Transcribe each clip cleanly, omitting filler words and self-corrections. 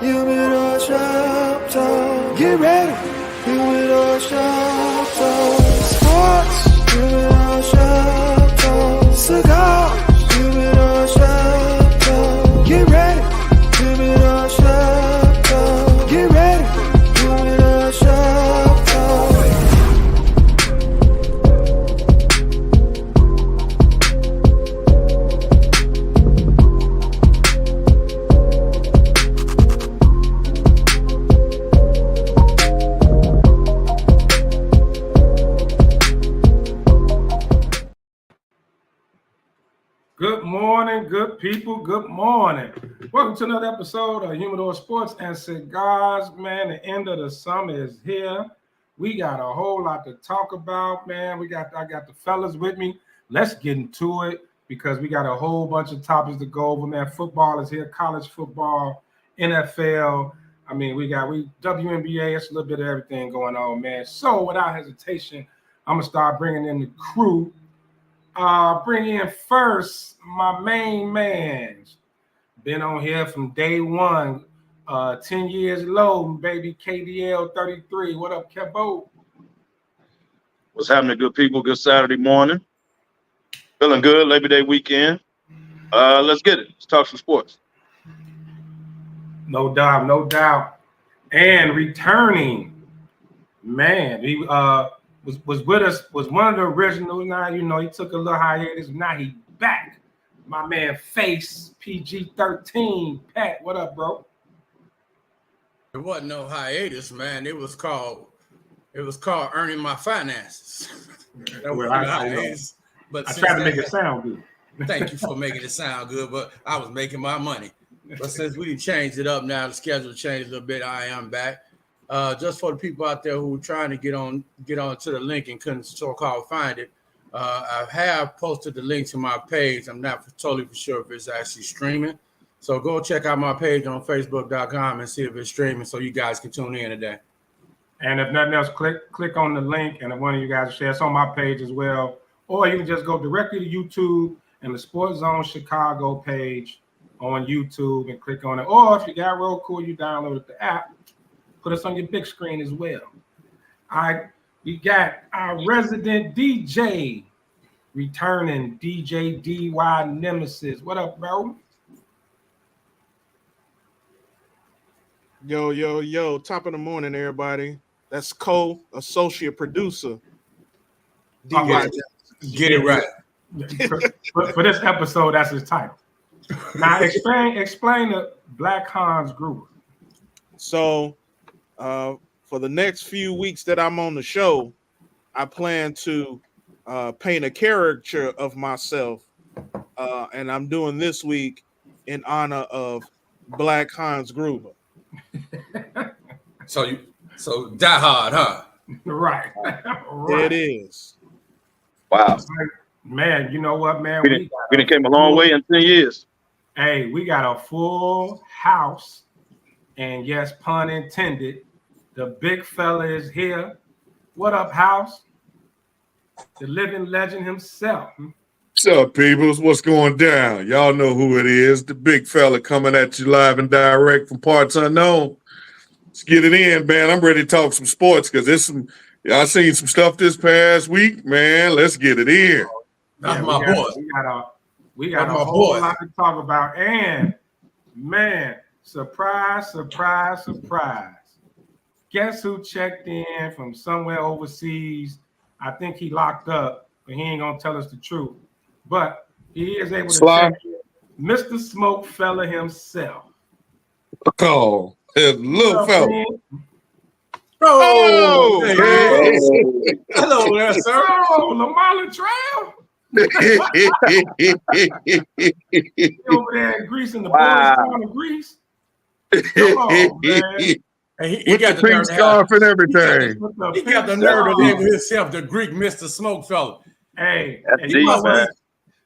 Humidor shop talk. Get ready. Humidor shop talk. Sports. Humidor shop talk. Cigars. Humidor shop talk. Get ready. Humidor shop talk. Get ready. Humidor shop talk. Good morning, good people. Good morning. Welcome to another episode of Humidor Sports and Cigars. Man, the end of the summer is here. We got a whole lot to talk about, man. I got the fellas with me. Let's get into it because we got a whole bunch of topics to go over, man. Football is here, college football, NFL. I mean, we WNBA. It's a little bit of everything going on, man. So without hesitation, I'm gonna start bringing in the crew. Bring in first my main man. Been on here from day one. 10 years low, baby. KDL 33. What up, Kevo? What's happening, good people? Good Saturday morning. Feeling good. Labor Day weekend. Let's get it. Let's talk some sports. No doubt, no doubt. And returning, man, he was with us, was one of the originals. Now, you know, he took a little hiatus. Now he back. My man Face, PG-13. Pat, what up, bro? It wasn't no hiatus, man. It was called earning my finances. That was a hiatus. But I tried to make it sound good. Thank you for making it sound good, but I was making my money. But since we changed it up now, the schedule changed a little bit, I am back. Just for the people out there who are trying to get on to the link and couldn't so-called find it, I have posted the link to my page. I'm not totally for sure if it's actually streaming. So go check out my page on Facebook.com and see if it's streaming so you guys can tune in today. And if nothing else, click on the link and one of you guys share. It's on my page as well. Or you can just go directly to YouTube and the Sports Zone Chicago page on YouTube and click on it. Or if you got real cool, you download the app. Put us on your big screen as well. We got our resident DJ returning, DJ DY Nemesis. What up, bro? Yo. Top of the morning, everybody. That's Cole, associate producer. DY. Get it right. For this episode, that's his title. Now, explain the Black Hans group. So, for the next few weeks that I'm on the show, I plan to paint a caricature of myself, and I'm doing this week in honor of Black Hans Gruber. So die hard, huh? Right. There it is. Wow. Man, you know what, man? We done came a long way in 10 years. Hey, we got a full house, and yes, pun intended, the big fella is here. What up, house? The living legend himself. What's up, peoples? What's going down? Y'all know who it is. The big fella coming at you live and direct from parts unknown. Let's get it in, man. I'm ready to talk some sports because I seen some stuff this past week, man. Let's get it in. That's my boy. We got a whole lot to talk about. And, man, surprise. Guess who checked in from somewhere overseas? I think he locked up, but he ain't going to tell us the truth. But he is able to check in. Mr. SmokeFellas himself. Oh, little fella. Oh, hey. Hello there, sir. Oh, Lamar Trail. Over there in Greece in the boys town of Greece. Come on, man. He got the pink scarf and everything. He got the nerve to label himself the Greek Mr. SmokeFellas. Hey,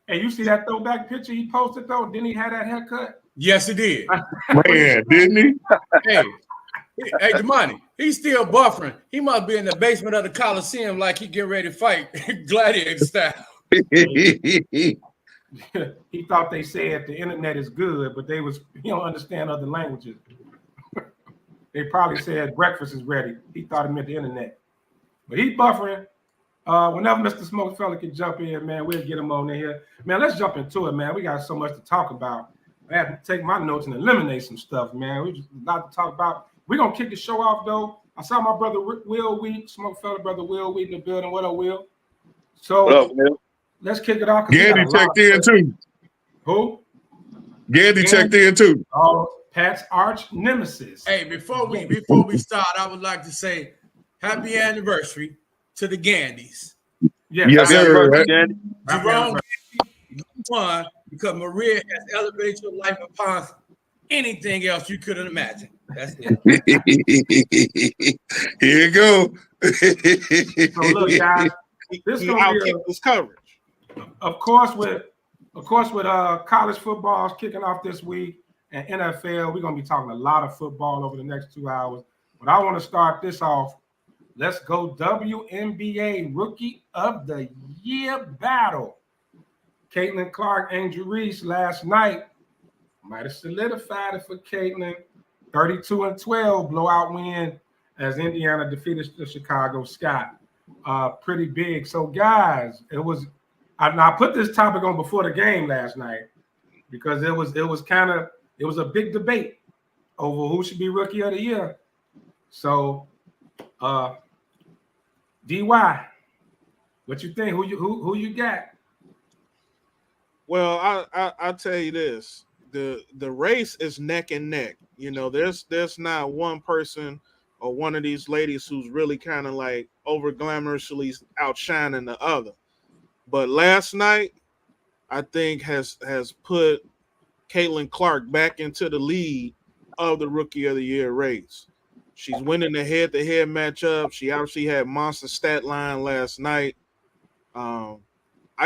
you see that throwback picture he posted though? Didn't he have that haircut? Yes, he did. Man, didn't he? Hey, Damani, he's still buffering. He must be in the basement of the Coliseum like he getting ready to fight gladiator style. He thought they said the internet is good, but he don't understand other languages. they probably said breakfast is ready. He thought it meant the internet. But he's buffering. Whenever Mr. SmokeFella can jump in, man, we'll get him on in here. Man, let's jump into it, man. We got so much to talk about. I had to take my notes and eliminate some stuff, man. We just a lot to talk about. We're going to kick the show off, though. I saw my brother Will Wheat, SmokeFella brother Will Wheat in the building. What up, Will? So What up, Will? let's kick it off. Gandy checked in too. Who? Gandy checked in too. Oh, Pat's arch nemesis. Hey, before we start, I would like to say happy anniversary to the Gandys. Yes, sir. Gandy. Jerome Gandy won because Maria has elevated your life upon anything else you could imagine. That's it. Here you go. So look, guys, this is gonna be this coverage. of course with college football kicking off this week and NFL, we're gonna be talking a lot of football over the next 2 hours. But I want to start this off. Let's go WNBA Rookie of the Year battle. Caitlin Clark, Angel Reese last night might have solidified it for Caitlin. 32-12 blowout win as Indiana defeated the Chicago Sky. Pretty big. So, guys, I put this topic on before the game last night because it was a big debate over who should be Rookie of the Year. So, DY, what you think? Who you got? Well, I'll tell you this. The race is neck and neck. You know, there's not one person or one of these ladies who's really kind of like over glamorously outshining the other. But last night, I think has put Caitlin Clark back into the lead of the Rookie of the Year race. She's winning the head-to-head matchup. She obviously had monster stat line last night. I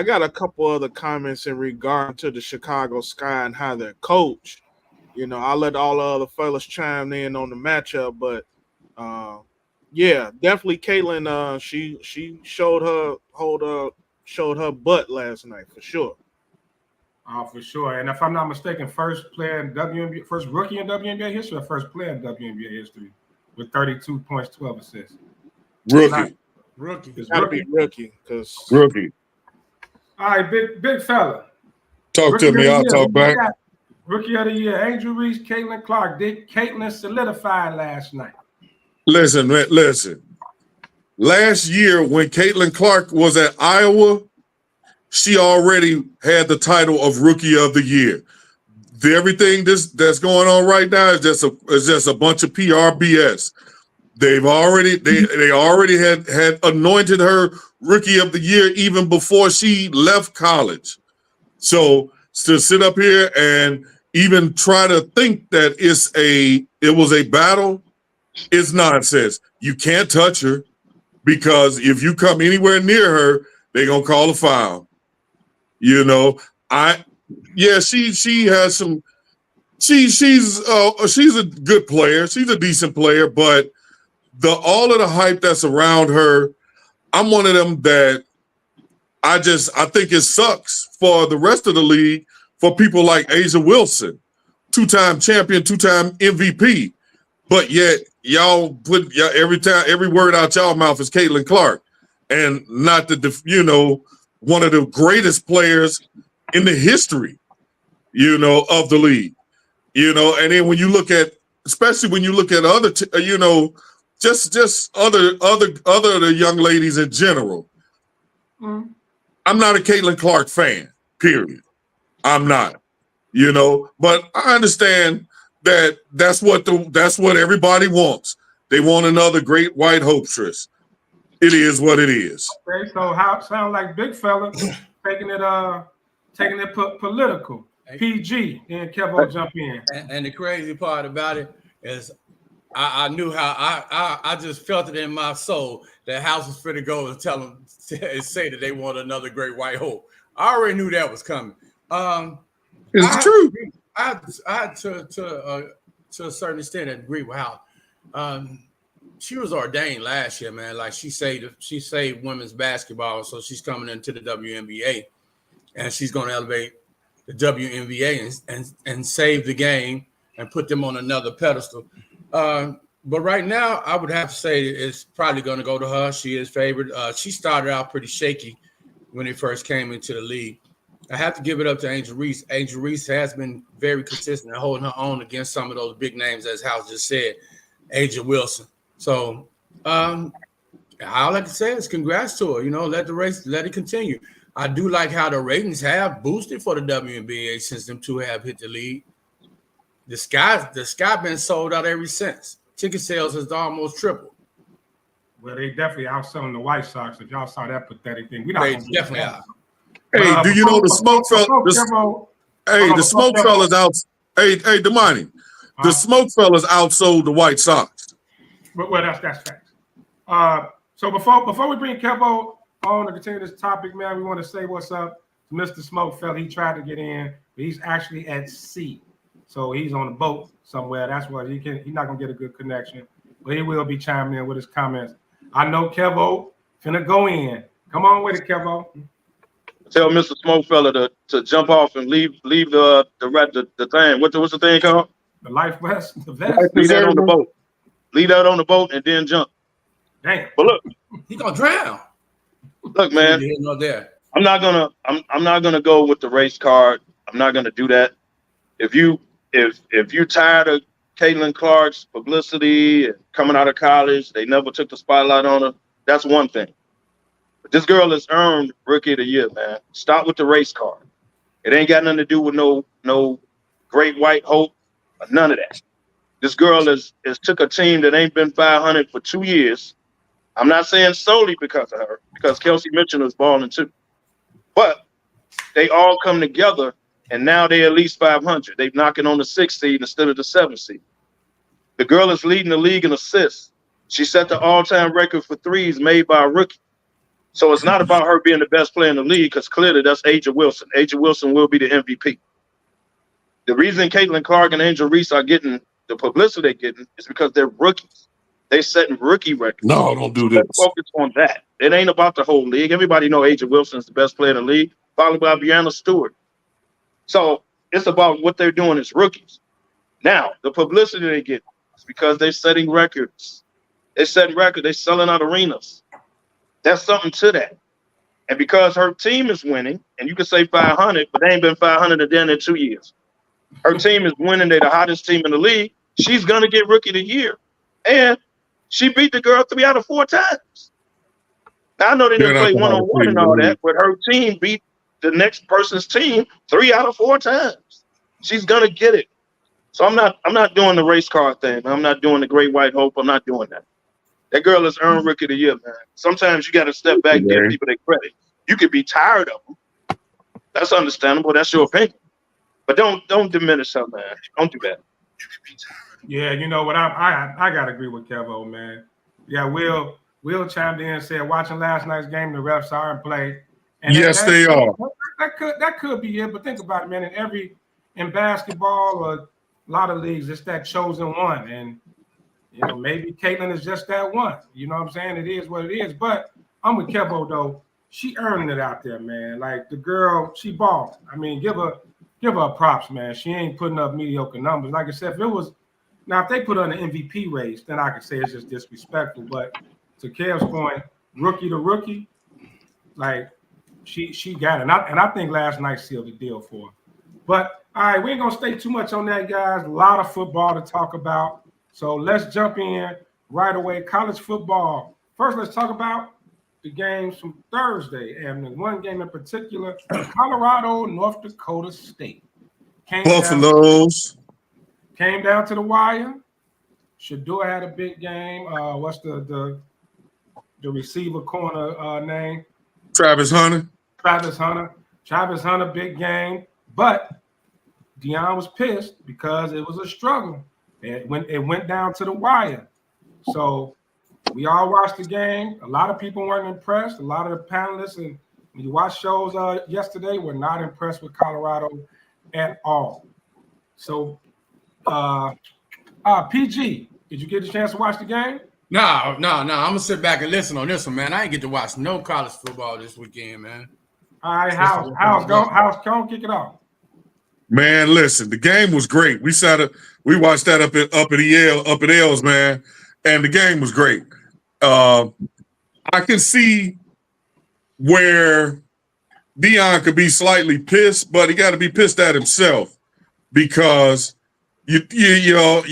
got a couple other comments in regard to the Chicago Sky and how they're coached. You know, I'll let all the other fellas chime in on the matchup, but yeah, definitely Caitlin. She showed her butt last night for sure. Oh, for sure. And if I'm not mistaken, first rookie in WNBA history, or first player in WNBA history with 32 points, 12 assists. Rookie. It's Gotta be rookie because Rookie. All right, big fella. Talk Rookie to me. of the I'll year, talk who you back. got? Rookie of the Year, Angel Reese, Caitlin Clark. Did Caitlin solidify last night? Listen. Last year, when Caitlin Clark was at Iowa, she already had the title of Rookie of the Year. Everything that's going on right now is just a bunch of PR BS. They already had anointed her Rookie of the Year even before she left college. So to sit up here and even try to think that it was a battle is nonsense. You can't touch her because if you come anywhere near her, they're gonna call a foul. You know, she has some. She's a good player. She's a decent player, but all of the hype that's around her, I'm one of them that I think it sucks for the rest of the league for people like Asia Wilson, two-time champion, two-time MVP, but yet y'all put every word out y'all mouth is Caitlin Clark, and not one of the greatest players in the history, of the league, and then when you look at, especially when you look at other, just other the young ladies in general. Mm. I'm not a Caitlin Clark fan, period. I'm not, but I understand that's what everybody wants. They want another great white hopestress. It is what it is. Okay, so how sound like big fella taking it political. PG, and Kev will jump in. And the crazy part about it is I knew how I just felt it in my soul that House was fit to go and tell them and say that they want another great white hope. I already knew that was coming. It's true. I had to a certain extent agree with Hal. She was ordained last year, man. Like she saved women's basketball, so she's coming into the WNBA, and she's going to elevate the WNBA and save the game and put them on another pedestal. But right now, I would have to say it's probably going to go to her. She is favored. She started out pretty shaky when he first came into the league. I have to give it up to Angel Reese. Angel Reese has been very consistent and holding her own against some of those big names, as House just said, Angel Wilson. So all I can say is congrats to her. You know, let it continue. I do like how the ratings have boosted for the WNBA since them two have hit the league. The sky been sold out ever since. Ticket sales has almost tripled. Well, they definitely outselling the White Sox. If y'all saw that pathetic thing, we not They gonna get definitely that. are. Hey, do you know the smoke fellas? Hey, the smoke fellas out. Hey, Damani, the smoke fellas outsold the White Sox. Well, that's facts. So before we bring Kevo on to continue this topic, man, we want to say what's up to Mr. SmokeFella. He tried to get in, but he's actually at sea, so he's on a boat somewhere. That's why he's not gonna get a good connection, but he will be chiming in with his comments. I know Kevo finna go in. Come on with it, Kevo. Tell Mr. SmokeFella to jump off and leave the thing. What's the thing called? The life vest. The vest. Leave that on the boat. Leave that on the boat and then jump. Damn. But look, He gonna drown. look, man. I'm not gonna go with the race card. I'm not gonna do that. If you're tired of Caitlin Clark's publicity and coming out of college, they never took the spotlight on her. That's one thing. But this girl has earned Rookie of the Year, man. Stop with the race card. It ain't got nothing to do with no great white hope or none of that. This girl has took a team that ain't been 500 for 2 years. I'm not saying solely because of her, because Kelsey Mitchell was balling too. But they all come together, and now they're at least 500. They're knocking on the 6th seed instead of the 7th seed. The girl is leading the league in assists. She set the all-time record for threes made by a rookie. So it's not about her being the best player in the league, because clearly that's Angel Wilson. Angel Wilson will be the MVP. The reason Caitlin Clark and Angel Reese are getting the publicity they're getting is because they're rookies. They're setting rookie records. No, don't do this. Focus on that. It ain't about the whole league. Everybody know Angel Wilson is the best player in the league, followed by Brianna Stewart. So it's about what they're doing as rookies. Now, the publicity they get is because they're setting records. They're setting records. They're selling out arenas. That's something to that. And because her team is winning, and you can say 500, but they ain't been 500 again in 2 years. Her team is winning. They're the hottest team in the league. She's going to get Rookie of the Year. And she beat the girl 3 out of 4 times. Now, I know they didn't play one-on-one and all that, but her team beat the next person's team 3 out of 4 times. She's going to get it. So I'm not doing the race car thing. I'm not doing the Great White Hope. I'm not doing that. That girl has earned Rookie of the Year, man. Sometimes you got to step back and give people their credit. You could be tired of them. That's understandable. That's your opinion. But don't diminish her, man. Don't do that. Yeah, you know what? I gotta agree with Kevo, man. Yeah, Will chimed in and said, watching last night's game, the refs are in play. And yes, they are. That could be it, but think about it, man. In basketball or a lot of leagues, it's that chosen one, and you know maybe Caitlin is just that one. You know what I'm saying? It is what it is. But I'm with Kevo though. She earning it out there, man. Like the girl, she balled. I mean, give her props, man. She ain't putting up mediocre numbers. Like I said, if they put her in an MVP race, then I could say it's just disrespectful. But to Kev's point, rookie to rookie, like she got it. And I think last night sealed the deal for her. But all right, we ain't gonna stay too much on that, guys. A lot of football to talk about. So let's jump in right away. College football. First, let's talk about the games from Thursday. And the one game in particular, Colorado, North Dakota State. Buffaloes. Came down to the wire. Shador had a big game. What's the receiver corner name? Travis Hunter. Travis Hunter, big game. But Deion was pissed because it was a struggle. It went down to the wire. So we all watched the game. A lot of people weren't impressed. A lot of the panelists and when you watch shows yesterday were not impressed with Colorado at all. So PG, did you get a chance to watch the game? No. I'm gonna sit back and listen on this one, man. I ain't get to watch no college football this weekend, man. All right, how's go kick it off? Man, listen, the game was great. We sat We watched that up at L's, man, and the game was great. I can see where Deion could be slightly pissed, but he got to be pissed at himself because your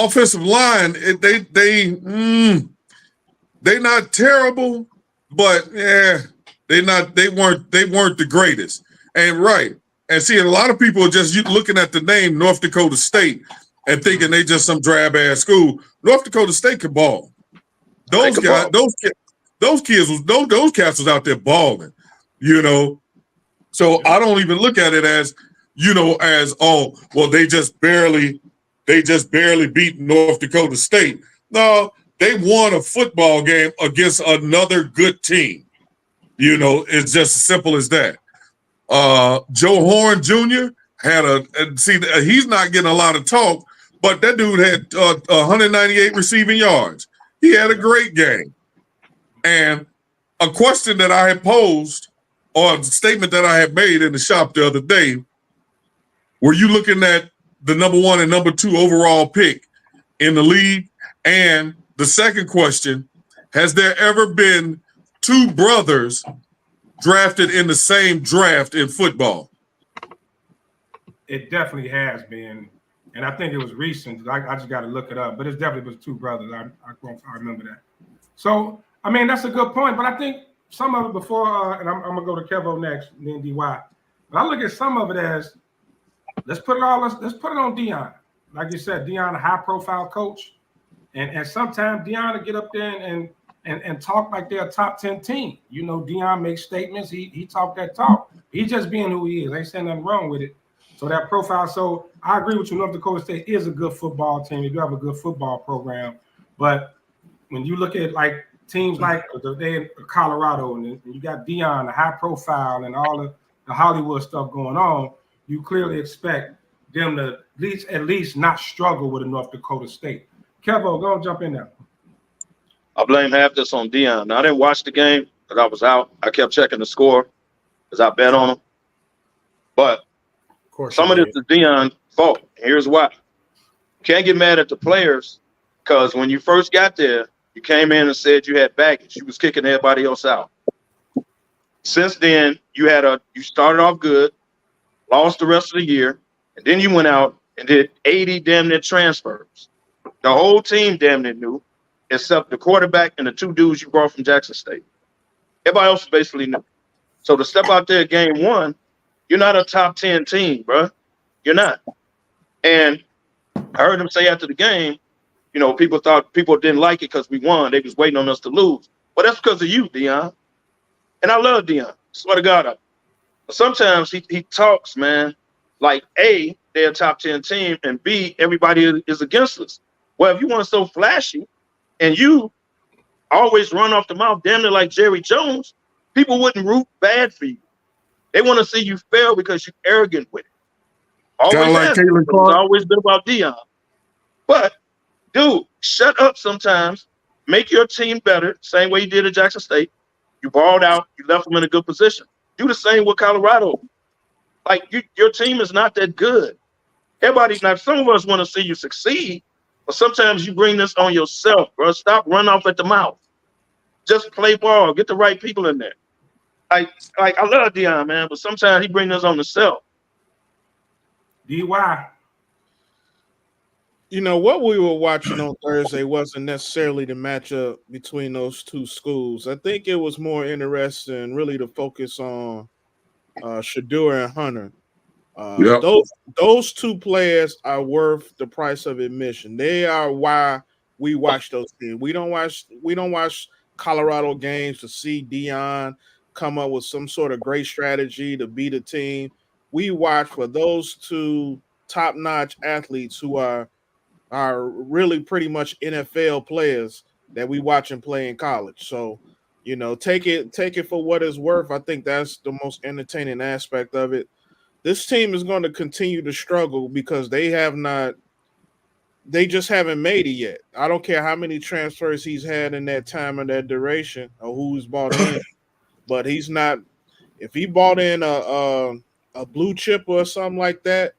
offensive line they not terrible, but yeah, they weren't the greatest. And right, and see, a lot of people are just looking at the name North Dakota State and thinking they just some drab ass school. North Dakota State could ball. Those guys, those cats was out there balling, you know. So I don't even look at it as, they just barely beat North Dakota State. No, they won a football game against another good team. You know, it's just as simple as that. Joe Horn Jr. he's not getting a lot of talk, but that dude had 198 receiving yards. He had a great game. And a question that I had posed, or a statement that I had made in the shop the other day, were you looking at the number 1 and number 2 overall pick in the league? And the second question, has there ever been 2 brothers drafted in the same draft in football? It definitely has been. And I think it was recent. I just got to look it up. But it definitely was 2 brothers. I remember that. So, I mean, that's a good point. But I think some of it before, and I'm going to go to Kevo next, and then DY. But I look at some of it as, let's put it on Deion. Like you said, Deion, a high-profile coach. And sometimes Deion will get up there and talk like they're a top 10 team. You know, Deion makes statements. He talk that talk. He's just being who he is. Ain't saying nothing wrong with it. So that profile. So I agree with you. North Dakota State is a good football team. They do have a good football program. But when you look at like teams like they in Colorado and you got Deion, the high profile, and all the Hollywood stuff going on, you clearly expect them to at least not struggle with a North Dakota State. Kevo, go and jump in there. I blame half this on Deion. Now, I didn't watch the game because I was out. I kept checking the score because I bet on him. But some of this is Deion's fault. Here's why. You can't get mad at the players because when you first got there, you came in and said you had baggage. You was kicking everybody else out. Since then, you started off good, lost the rest of the year, and then you went out and did 80 damn near transfers. The whole team damn near knew, except the quarterback and the 2 dudes you brought from Jackson State. Everybody else basically knew. So to step out there game 1, you're not a top 10 team, bro. You're not. And I heard him say after the game, you know, people thought people didn't like it because we won. They was waiting on us to lose. But that's because of you, Deion. And I love Deion. Swear to God. But sometimes he talks, man, like A, they're a top 10 team, and B, everybody is against us. Well, if you want so flashy and you always run off the mouth damn near like Jerry Jones, people wouldn't root bad for you. They want to see you fail because you're arrogant with it. Always like Caitlin Clark. It's always been about Deion. But, dude, shut up sometimes. Make your team better, same way you did at Jackson State. You balled out. You left them in a good position. Do the same with Colorado. Like, your team is not that good. Some of us want to see you succeed, but sometimes you bring this on yourself, bro. Stop running off at the mouth. Just play ball. Get the right people in there. I love Deion, man, but sometimes he brings us on himself. DY. You know, what we were watching on Thursday wasn't necessarily the matchup between those 2 schools. I think it was more interesting really to focus on Shedeur and Hunter. Those 2 players are worth the price of admission. They are why we watch those teams. We don't watch Colorado games to see Deion come up with some sort of great strategy to beat a team. We watch for those 2 top-notch athletes who are really pretty much NFL players that we watch and play in college. So, you know, take it for what it's worth. I think that's the most entertaining aspect of it. This team is going to continue to struggle because they just haven't made it yet. I don't care how many transfers he's had in that time and that duration or who's bought in, but he's not. If he bought in a blue chip or something like that,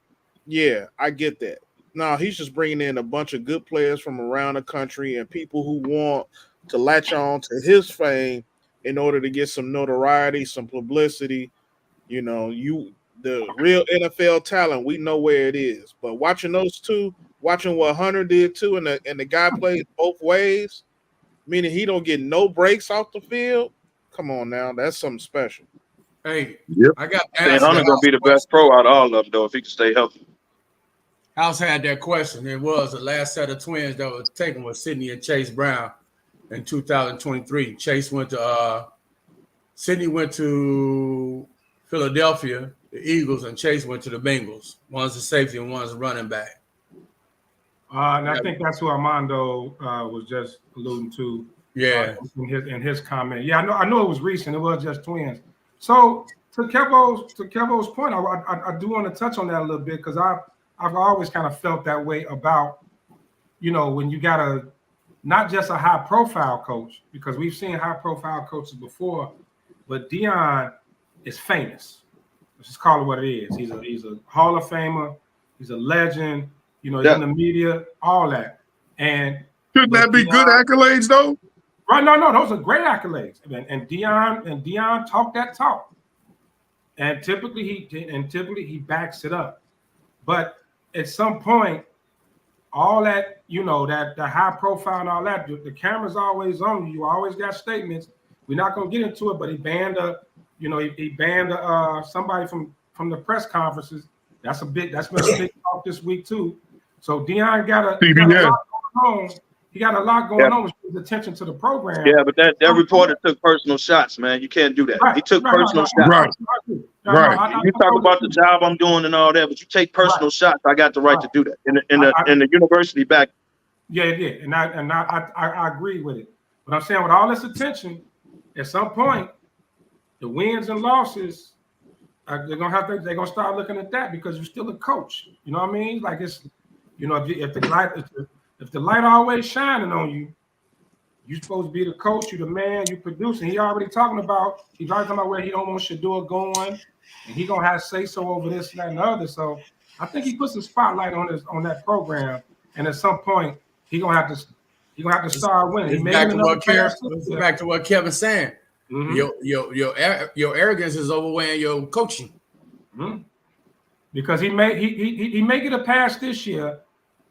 yeah, I get that. No, he's just bringing in a bunch of good players from around the country and people who want to latch on to his fame in order to get some notoriety, some publicity. You know, the real NFL talent, we know where it is. But watching those two, watching what Hunter did too, and the guy played both ways, meaning he don't get no breaks off the field. Come on now, that's something special. Hey, yep. I got Hunter's gonna be the best pro out of all of them, though, if he can stay healthy. House had that question. It was the last set of twins that was taken was Sidney and Chase Brown in 2023. Sidney went to Philadelphia, the Eagles, and Chase went to the Bengals. One's a safety and one's a running back. And I think that's who Armando was just alluding to. Yeah, in his comment. Yeah, I know it was recent. It was just twins. So to Kevo's point, I do want to touch on that a little bit because I've always kind of felt that way about, when you got not just a high profile coach, because we've seen high profile coaches before, but Deion is famous. Let's just call it what it is. He's a Hall of Famer. He's a legend. He's in the media, all that. And shouldn't that be good accolades though? Right, no, those are great accolades, and Deion talked that talk, and typically he backs it up, but at some point, all that that the high profile and all that, the camera's always on you. You always got statements. We're not gonna get into it, but he banned he banned somebody from the press conferences. That's been a big talk this week too. So Deion got a lot going on. He got a lot going on with his attention to the program. Yeah, but that reporter took personal shots, man. You can't do that. Right, he took personal shots. Right. You talk about the job I'm doing and all that, but you take personal shots. I got the right to do that in the university back. Yeah, and I agree with it. But I'm saying with all this attention, at some point, the wins and losses, they're gonna start looking at that because you're still a coach. You know what I mean? Like it's, if the light always shining on you, you're supposed to be the coach, you're the man, you producing. He's already talking about where he don't want Shador going, and he gonna have say so over this, that, and the other. So I think he puts a spotlight on that program, and at some point he gonna have to start winning. Back to what Kevin's saying. Mm-hmm. Your arrogance is overweighing your coaching. Mm-hmm. Because he may get a pass this year.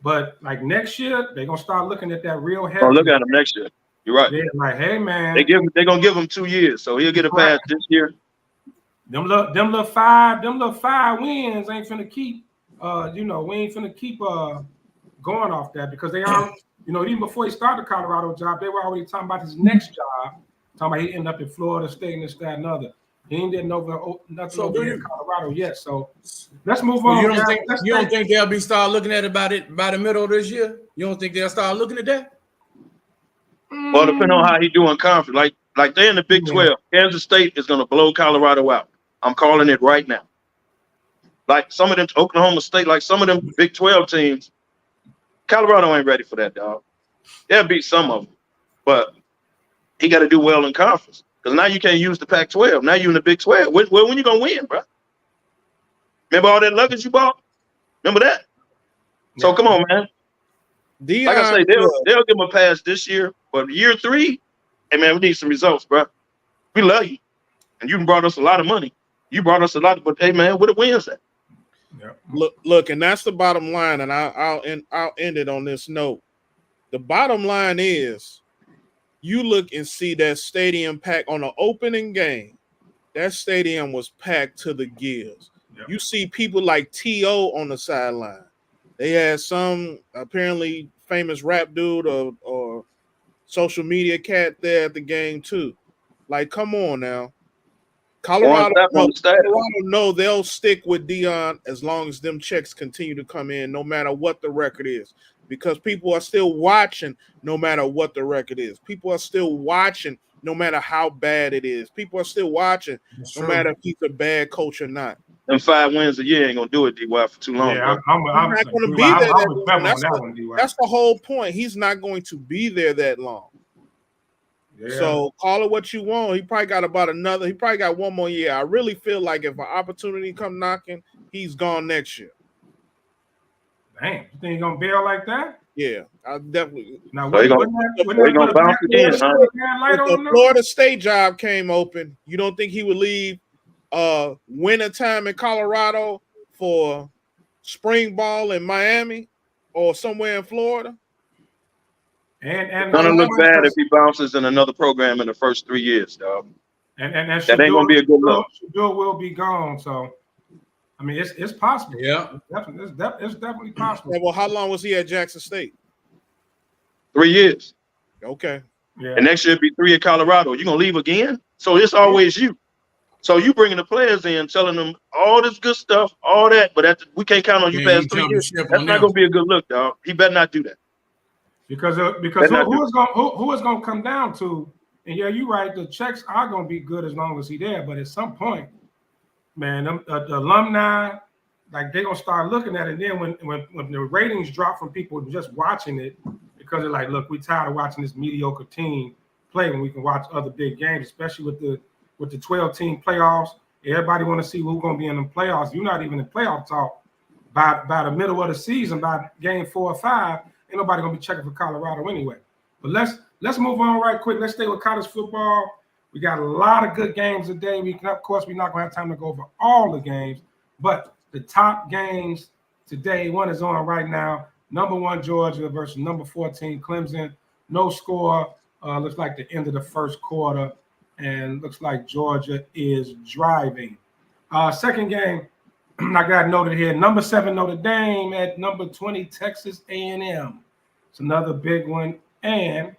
But like next year, they're gonna start looking at that real heavy. Oh, look at him next year. You're right. Yeah, like, hey man, they're gonna give him 2 years, so he'll get a pass this year. Them little five wins ain't finna keep. We ain't finna keep going off that because they are. Even before he started the Colorado job, they were already talking about his next job. Talking about he ended up in Florida State and this, that, and other. He ain't did nothing over here in Colorado yet. So let's move on. You don't think they'll be start looking at it by the middle of this year? You don't think they'll start looking at that? Well, depending on how he do in conference, like they're in the Big 12. Kansas State is going to blow Colorado out. I'm calling it right now. Like some of them, Oklahoma State, like some of them Big 12 teams, Colorado ain't ready for that, dog. They'll beat some of them, but he got to do well in conference. Because now you can't use the Pac-12. Now you're in the Big 12. When you going to win, bro? Remember all that luggage you bought? Remember that? Yeah. So come on, man. Deion, like I say, they'll give him a pass this year. But year 3, hey, man, we need some results, bro. We love you. And you brought us a lot of money. You brought us a lot, but hey, man, where the wins at? Yeah. Look, and that's the bottom line, and I'll end it on this note. The bottom line is, you look and see that stadium packed on the opening game. That stadium was packed to the gills. Yep. You see people like T.O. on the sideline. They had some apparently famous rap dude or social media cat there at the game too. Like, come on now. Colorado know they'll stick with Deion as long as them checks continue to come in, no matter what the record is. Because people are still watching no matter what the record is. People are still watching no matter how bad it is. People are still watching no matter if he's a bad coach or not. And 5 wins a year ain't going to do it, DY, for too long. Yeah, I'm not going to be there that long. That's the whole point. He's not going to be there that long. Yeah. So call it what you want. He probably got one more year. I really feel like if an opportunity come knocking, he's gone next year. Damn, you think he's gonna bail like that? Yeah, I definitely. Now, So he gonna bounce again, huh? If the Florida State job came open, you don't think he would leave winter time in Colorado for spring ball in Miami or somewhere in Florida? And it's gonna look bad if he bounces in another program in the first 3 years, dog. And that ain't gonna be a good look. Shador will be gone, so I mean it's possible. Yeah, it's definitely possible. Yeah, well, how long was he at Jackson State? 3 years. Okay. Yeah. And next year it'll be 3 at Colorado. You gonna leave again? So it's always you. So you bringing the players in, telling them all this good stuff, all that, but we can't count on you past 3 years. That's not gonna be a good look, dog. He better not do that. Because who is gonna come down to? And yeah, you're right. The checks are gonna be good as long as he's there. But at some point, man, the alumni, like they're gonna start looking at it. And then when the ratings drop from people just watching it, because they're like, look, we're tired of watching this mediocre team play when we can watch other big games, especially with the 12-team playoffs. Everybody want to see who's gonna be in the playoffs. You're not even in playoff talk by the middle of the season, by game 4 or 5. Ain't nobody gonna be checking for Colorado anyway. But let's move on right quick. Let's stay with college football. We got a lot of good games today. Of course, we're not gonna have time to go over all the games, but the top games today, one is on right now. Number 1 Georgia versus number 14 Clemson. No score. Looks like the end of the first quarter, and looks like Georgia is driving. Second game, I got noted here. Number 7 Notre Dame at number 20 Texas A&M. It's another big one. And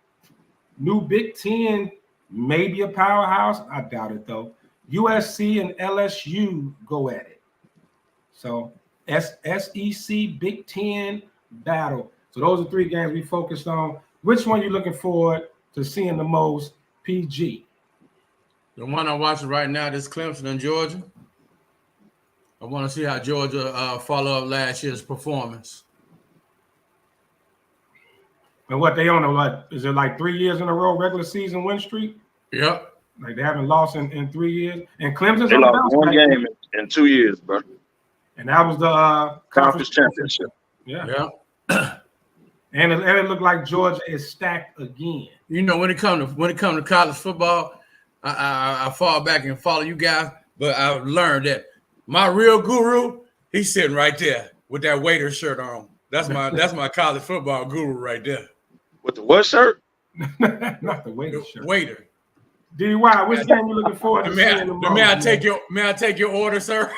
new Big Ten, maybe a powerhouse. I doubt it though. USC and LSU go at it. So SEC Big Ten battle. So those are 3 games we focused on. Which one you looking forward to seeing the most? PG. The one I'm watching right now is Clemson and Georgia. I want to see how Georgia follow up last year's performance. And what they on? What is it, like 3 years in a row regular season win streak? Yep. Like they haven't lost in 3 years. And Clemson's they on lost bounce one game in 2 years, bro. And that was the conference championship. Yeah. And it looked like Georgia is stacked again. You know, when it comes to college football, I fall back and follow you guys, but I've learned that my real guru, he's sitting right there with that waiter shirt on. That's my college football guru right there. With the what shirt? Not the waiter shirt. Waiter. DY, which game you looking forward to seeing the most? May I take your order, sir?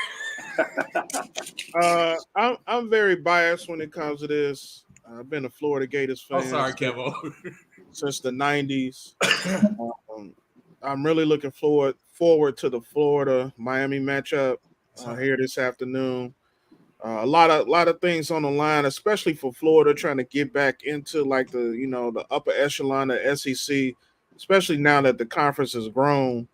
I'm very biased when it comes to this. I've been a Florida Gators fan. I'm sorry, Kevo. Since the 90s. I'm really looking forward to the Florida-Miami matchup here this afternoon. A lot of things on the line, especially for Florida trying to get back into like the upper echelon of SEC, especially now that the conference has grown.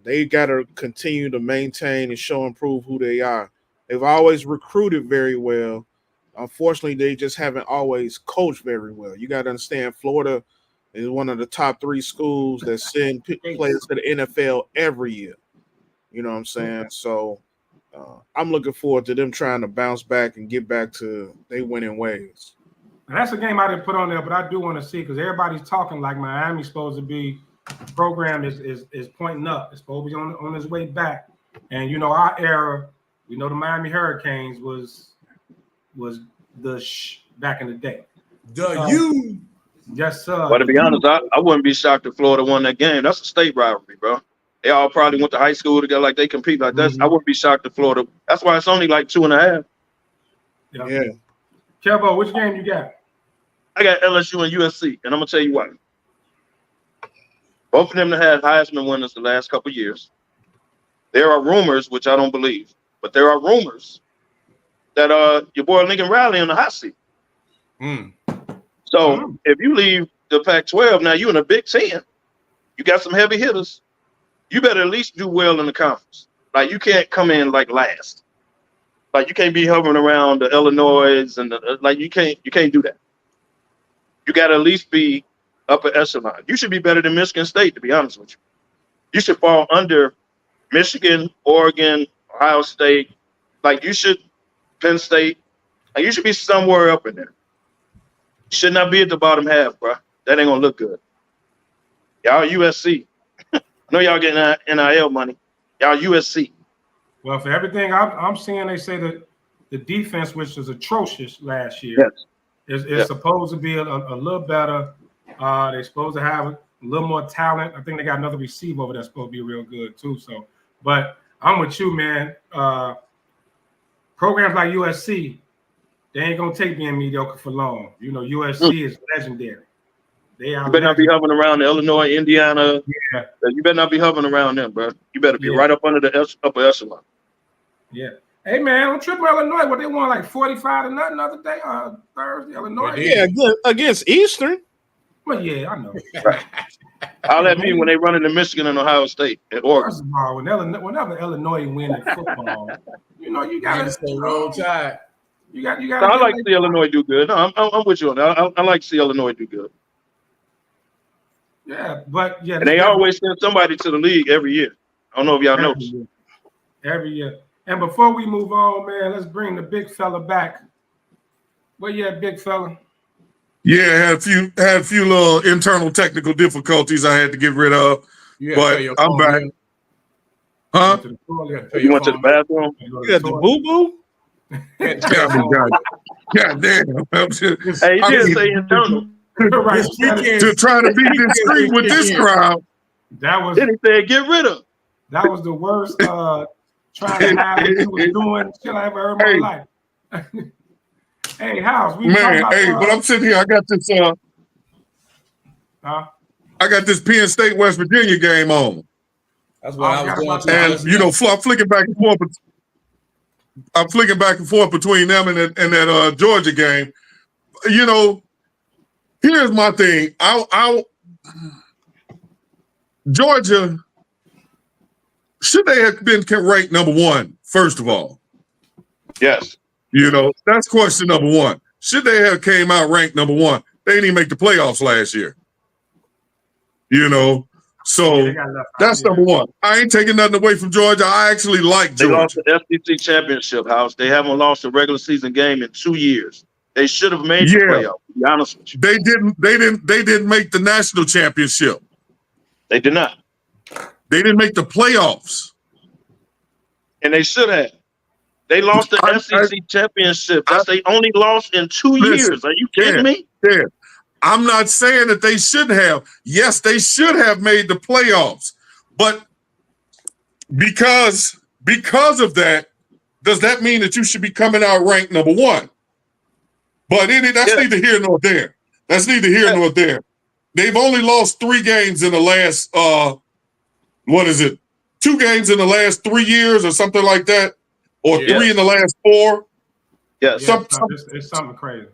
They got to continue to maintain and show and prove who they are. They've always recruited very well. Unfortunately, they just haven't always coached very well. You got to understand, Florida is one of the top 3 schools that send players to the NFL every year. You know what I'm saying? So I'm looking forward to them trying to bounce back and get back to their winning ways. And that's a game I didn't put on there, but I do want to see because everybody's talking like Miami's supposed to be. The program is pointing up. It's supposed to be on its way back. And our era, the Miami Hurricanes was the back in the day. Yes, sir. But to be honest, I wouldn't be shocked if Florida won that game. That's a state rivalry, bro. They all probably went to high school together, like they compete like that. I wouldn't be shocked if Florida. That's why it's only like 2.5. Yeah. Kevo, which game you got? I got LSU and USC, and I'm gonna tell you why. Both of them have had Heisman winners the last couple of years. There are rumors, which I don't believe, but there are rumors that your boy Lincoln Riley on the hot seat. So if you leave the Pac-12, now you're in a Big Ten. You got some heavy hitters. You better at least do well in the conference. Like you can't come in like last. Like you can't be hovering around the Illinois and you can't do that. You got to at least be upper echelon. You should be better than Michigan State, to be honest with you. You should fall under Michigan, Oregon, Ohio State. Like you should, Penn State. And you should be somewhere up in there. You should not be at the bottom half, bro. That ain't gonna look good. Y'all USC. I know y'all getting NIL money. Y'all USC. Well, for everything I'm seeing, they say that the defense, which was atrocious last year, is supposed to be a little better. They're supposed to have a little more talent. I think they got another receiver over there that's supposed to be real good too. So, but I'm with you, man. Programs like USC, they ain't gonna take being mediocre for long. You know, USC is legendary. You better not be hovering around Illinois, Indiana. Yeah. You better not be hovering around them, bro. You better be right up under the upper echelon. Yeah. Hey, man, on Triple Illinois, what they won like 45-0 the other day, Thursday, Illinois. Yeah, against Eastern. Well, yeah, I know. Right. I'll let me when they run into Michigan and Ohio State and Oregon. First of all, whenever Illinois win in football, you know, you got to roll tide. You got. So I like to see Illinois do good. No, I'm with you on that. I like to see Illinois do good. Yeah, but yeah, and they always send somebody to the league every year. I don't know if y'all know. Every year. And before we move on, man, let's bring the big fella back. Where you at, big fella? Yeah, had a few little internal technical difficulties I had to get rid of, but I'm back. Huh? You went to the bathroom? You got the boo-boo? God damn. Hey, you didn't say internal. To try to be discreet with this crowd. That was. Then he said, "Get rid of." That was the worst trying to hide what you was doing shit I ever heard in my life. Hey, House, we man. Hey, but I'm sitting here. I got this. I got this Penn State West Virginia game on. That's what I was going to. And you know, I'm flicking back and forth. I'm flicking back and forth between them and that Georgia game. You know. Here's my thing. Georgia, should they have been ranked number one, first of all? Yes. You know, that's question number one. Should they have came out ranked number one? They didn't even make the playoffs last year. You know, so that's number one. I ain't taking nothing away from Georgia. I actually like Georgia. They lost the SEC championship, House. They haven't lost a regular season game in 2 years. They should have made the playoff, to be honest with you. They didn't make the national championship. They did not. They didn't make the playoffs. And they should have. They lost the SEC championship. That's they only lost in 2 years. Are you kidding me? Yeah. I'm not saying that they shouldn't have. Yes, they should have made the playoffs. But because of that, does that mean that you should be coming out ranked number one? But that's neither here nor there. That's neither here nor there. They've only lost 3 games in the last, 2 games in the last 3 years or something like that? Or 3 in the last 4? Yeah, it's something crazy.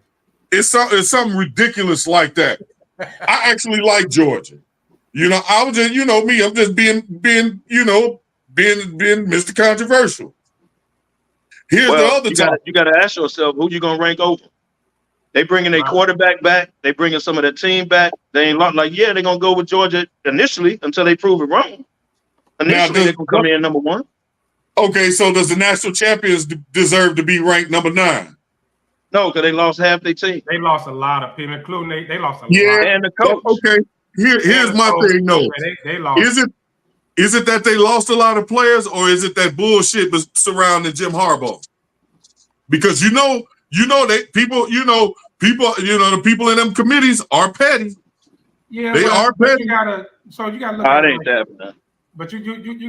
It's something ridiculous like that. I actually like Georgia. You know, I was just, you know me, I'm just being Mr. Controversial. Here's the other topic. You got to ask yourself, who you going to rank over? They bringing their quarterback back. They bringing some of their team back. They ain't they're going to go with Georgia initially until they prove it wrong. Initially, they're going to come in number one. Okay, so does the national champions deserve to be ranked number 9? No, because they lost half their team. They lost a lot of people, including they lost a lot. And the coach. Okay, here's my thing, though. They lost. Is it that they lost a lot of players, or is it that bullshit was surrounding Jim Harbaugh? Because you know that the people in them committees are petty. Yeah, they are petty. You gotta look at it. Ain't like that, man. But you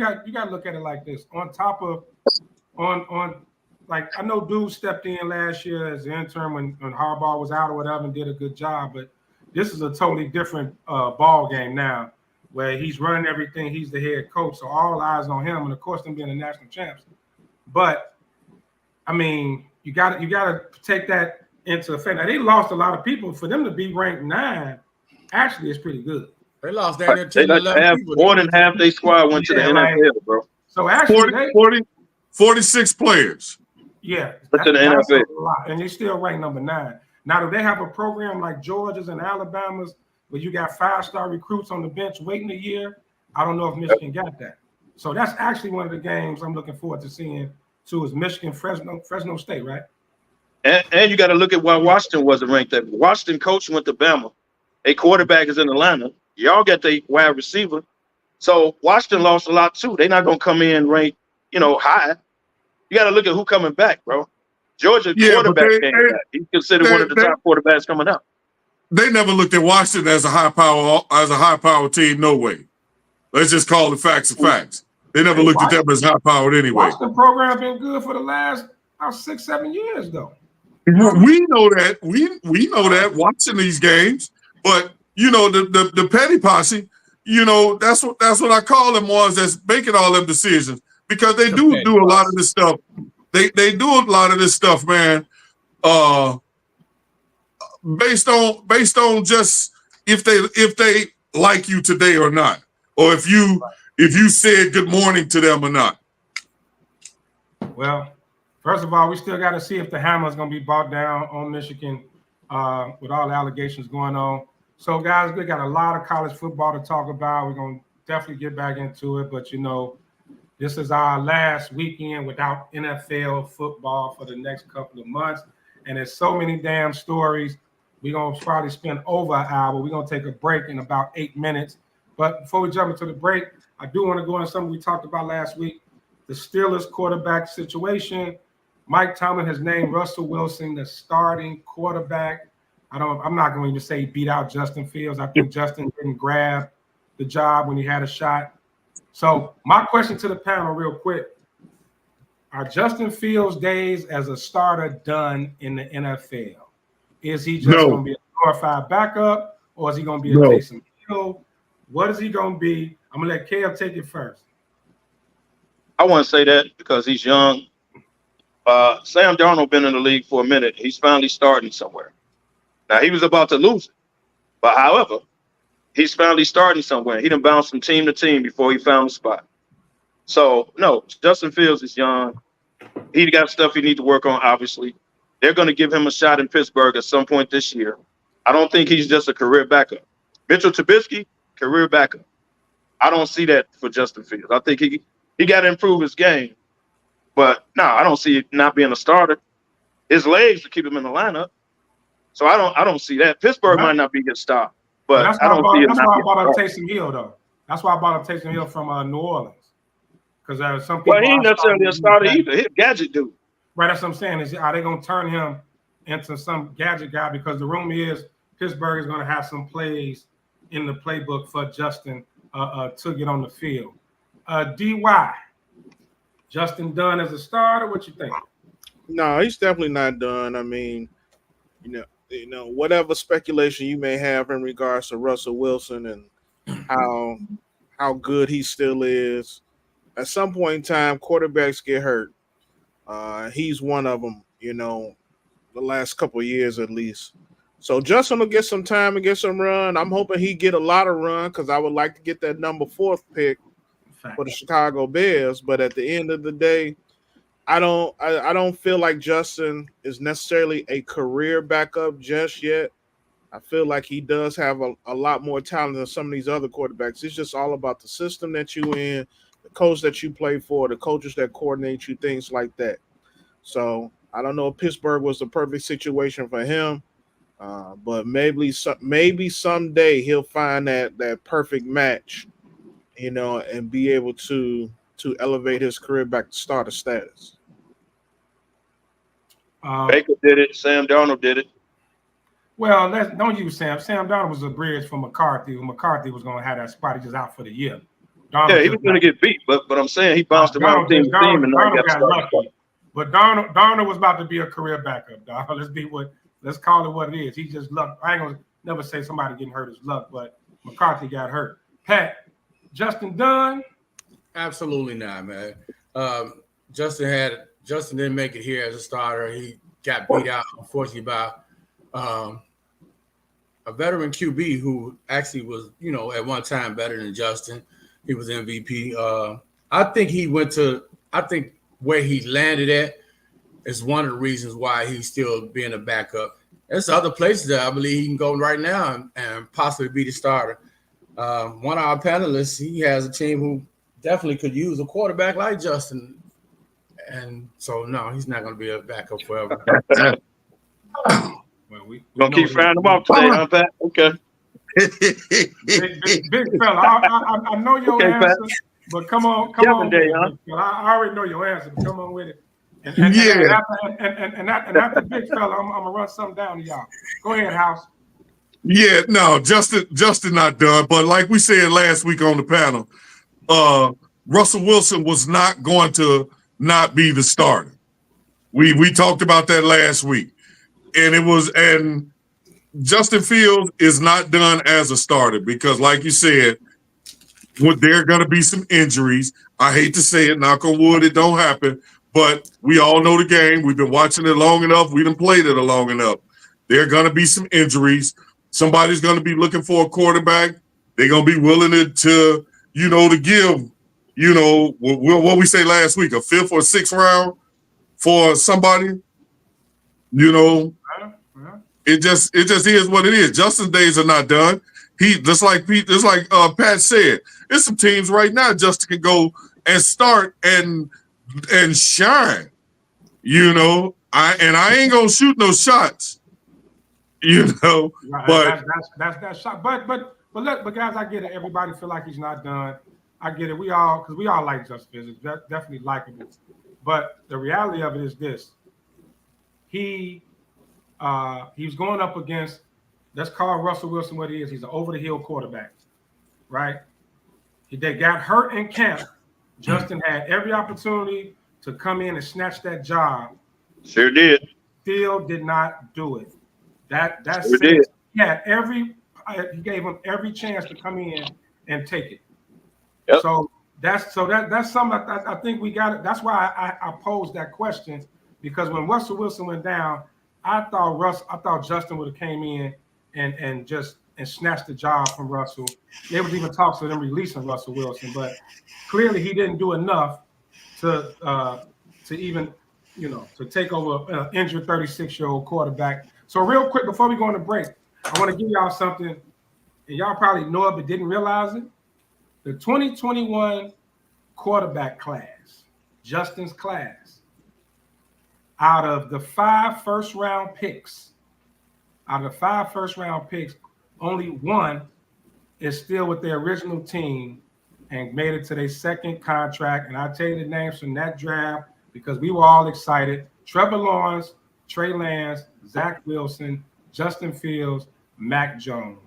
gotta look at it like this. On top of like I know dude stepped in last year as the intern when Harbaugh was out or whatever and did a good job, but this is a totally different ball game now where he's running everything, he's the head coach, so all eyes on him, and of course them being the national champs. But I mean, you gotta take that into effect. Now they lost a lot of people. For them to be ranked 9 actually is pretty good. They lost down there 10 to 11 people. More than half their squad went to the NFL, bro. So actually 46 players. Yeah, that's to the NFL. A lot, and they still ranked number 9. Now, do they have a program like Georgia's and Alabama's where you got 5-star recruits on the bench waiting a year? I don't know if Michigan got that. So that's actually one of the games I'm looking forward to seeing too, is Michigan, Fresno State, right? And you got to look at why Washington wasn't ranked. That Washington coach went to Bama. A quarterback is in Atlanta. Y'all got the wide receiver. So Washington lost a lot too. They're not gonna come in ranked, high. You got to look at who coming back, bro. Georgia quarterback came back. He's considered one of the top quarterbacks coming out. They never looked at Washington as a high power team. No way. Let's just call the facts of facts. They never looked at them as high powered anyway. Washington program been good for the last 6-7 years though. We know that. We know that watching these games, but the petty posse. That's what I call them, ones that's making all them decisions, because they do a lot of this stuff. They do a lot of this stuff, man. Based on just if they like you today or not, or if you said good morning to them or not. Well, first of all, we still got to see if the hammer is going to be brought down on Michigan with all the allegations going on. So, guys, we got a lot of college football to talk about. We're going to definitely get back into it. But, this is our last weekend without NFL football for the next couple of months. And there's so many damn stories. We're going to probably spend over an hour. We're going to take a break in about 8 minutes. But before we jump into the break, I do want to go into something we talked about last week, the Steelers quarterback situation. Mike Tomlin has named Russell Wilson the starting quarterback. I'm not going to say he beat out Justin Fields. I think Justin didn't grab the job when he had a shot. So my question to the panel real quick, are Justin Fields' days as a starter done in the NFL? Is he just going to be a glorified backup, or is he going to be a Taysom Hill? What is he going to be? I'm going to let Kev take it first. I want to say that because he's young. Sam Darnold been in the league for a minute. He's finally starting somewhere. Now, he was about to lose it. But, however, he's finally starting somewhere. He done bounced from team to team before he found a spot. So, no, Justin Fields is young. He got stuff he needs to work on, obviously. They're going to give him a shot in Pittsburgh at some point this year. I don't think he's just a career backup. Mitchell Trubisky, career backup. I don't see that for Justin Fields. I think he got to improve his game. But, no, I don't see it not being a starter. His legs will keep him in the lineup. So I don't see that. Pittsburgh might not be his stop, but I don't see it. That's why I bought up Taysom Hill, though. That's why I bought up Taysom Hill from New Orleans. Because some people. Well, he ain't necessarily a starter either. He's a gadget dude. Right, that's what I'm saying. Are they going to turn him into some gadget guy? Because the rumor is Pittsburgh is going to have some plays in the playbook for Justin to get on the field. DY, Justin done as a starter? What you think? No, he's definitely not done. I mean, whatever speculation you may have in regards to Russell Wilson and how good he still is, at some point in time, quarterbacks get hurt. He's one of them, the last couple of years at least. So Justin will get some time and get some run. I'm hoping he get a lot of run because I would like to get that number 4 pick for the Chicago Bears. But at the end of the day, I don't feel like Justin is necessarily a career backup just yet. I feel like he does have a lot more talent than some of these other quarterbacks. It's just all about the system that you in, the coach that you play for, the coaches that coordinate you, things like that. So I don't know if Pittsburgh was the perfect situation for him, but maybe someday he'll find that perfect match, and be able to elevate his career back to starter status. Baker did it. Sam Darnold did it. Well, don't use Sam. Sam Darnold was a bridge for McCarthy. McCarthy was going to have that spot. He just out for the year. Yeah, he was going to get beat, but I'm saying he bounced around team to team and got lucky. But Darnold was about to be a career backup, dog. Let's call it what it is. He just luck. I ain't going to never say somebody getting hurt is luck, but McCarthy got hurt. Pat, Justin Dunn? Absolutely not, man. Justin didn't make it here as a starter. He got beat out, unfortunately, by a veteran QB who actually was, at one time better than Justin. He was MVP. I think where he landed at is one of the reasons why he's still being a backup. There's other places that I believe he can go right now and possibly be the starter. One of our panelists, he has a team who definitely could use a quarterback like Justin. And so, no, he's not going to be a backup forever. Well, we Gonna keep firing them off today, huh, Pat? Okay. big fella. I know your Okay, answer, Pat. but come on Kevin with Day, it. huh? Big fella. I already know your answer, but come on with it. And Yeah. after big fella, I'm gonna run something down to y'all. Go ahead, House. Yeah, no, Justin not done. But like we said last week on the panel, Russell Wilson was not going to not be the starter. We talked about that last week. And Justin Fields is not done as a starter because, like you said, there are going to be some injuries. I hate to say it, knock on wood, it don't happen, but we all know the game. We've been watching it long enough. We done played it long enough. There are going to be some injuries. Somebody's going to be looking for a quarterback. They're going to be willing to give, what we say last week, a 5th or 6th round for somebody. It just is what it is. Justin's days are not done. He just like Pat said, there's some teams right now Justin can go and start and shine. I ain't gonna shoot no shots. Right, but that's that shot. But look, guys, I get it. Everybody feel like he's not done. I get it. We all like Justin Fields. It's definitely likable. But the reality of it is this: he was going up against, let's call Russell Wilson what he is. He's an over-the-hill quarterback, right? They got hurt in camp. Justin had every opportunity to come in and snatch that job. Sure did. Still did not do it. That's sure did. He gave him every chance to come in and take it. Yep. So that's something I think we got it. That's why I posed that question, because when Russell Wilson went down, I thought Justin would have came in and snatched the job from Russell. There was even talks of them releasing Russell Wilson, but clearly he didn't do enough to even to take over an injured 36-year-old quarterback. So real quick before we go on the break, I want to give y'all something, and y'all probably know it but didn't realize it. The 2021 quarterback class, Justin's class, out of the 5 first-round picks, only one is still with their original team and made it to their second contract. And I'll tell you the names from that draft because we were all excited. Trevor Lawrence, Trey Lance, Zach Wilson, Justin Fields, Mac Jones.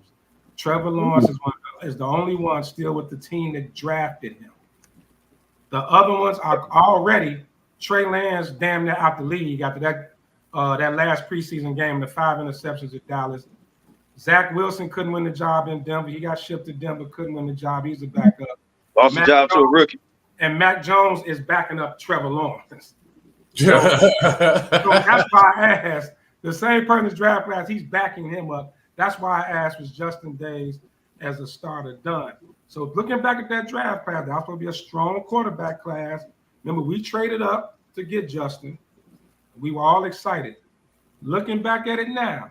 Trevor Lawrence is the only one still with the team that drafted him. The other ones are already Trey Lance damn near out the league after that last preseason game, the 5 interceptions at Dallas. Zach Wilson couldn't win the job in Denver. He got shipped to Denver, couldn't win the job. He's a backup. Lost the job to a rookie. And Mac Jones is backing up Trevor Lawrence. So that's why I asked. The same person's draft class, he's backing him up. That's why I asked, was Justin Days as a starter done? So looking back at that draft class, that's going to be a strong quarterback class. Remember, we traded up to get Justin. We were all excited. Looking back at it now,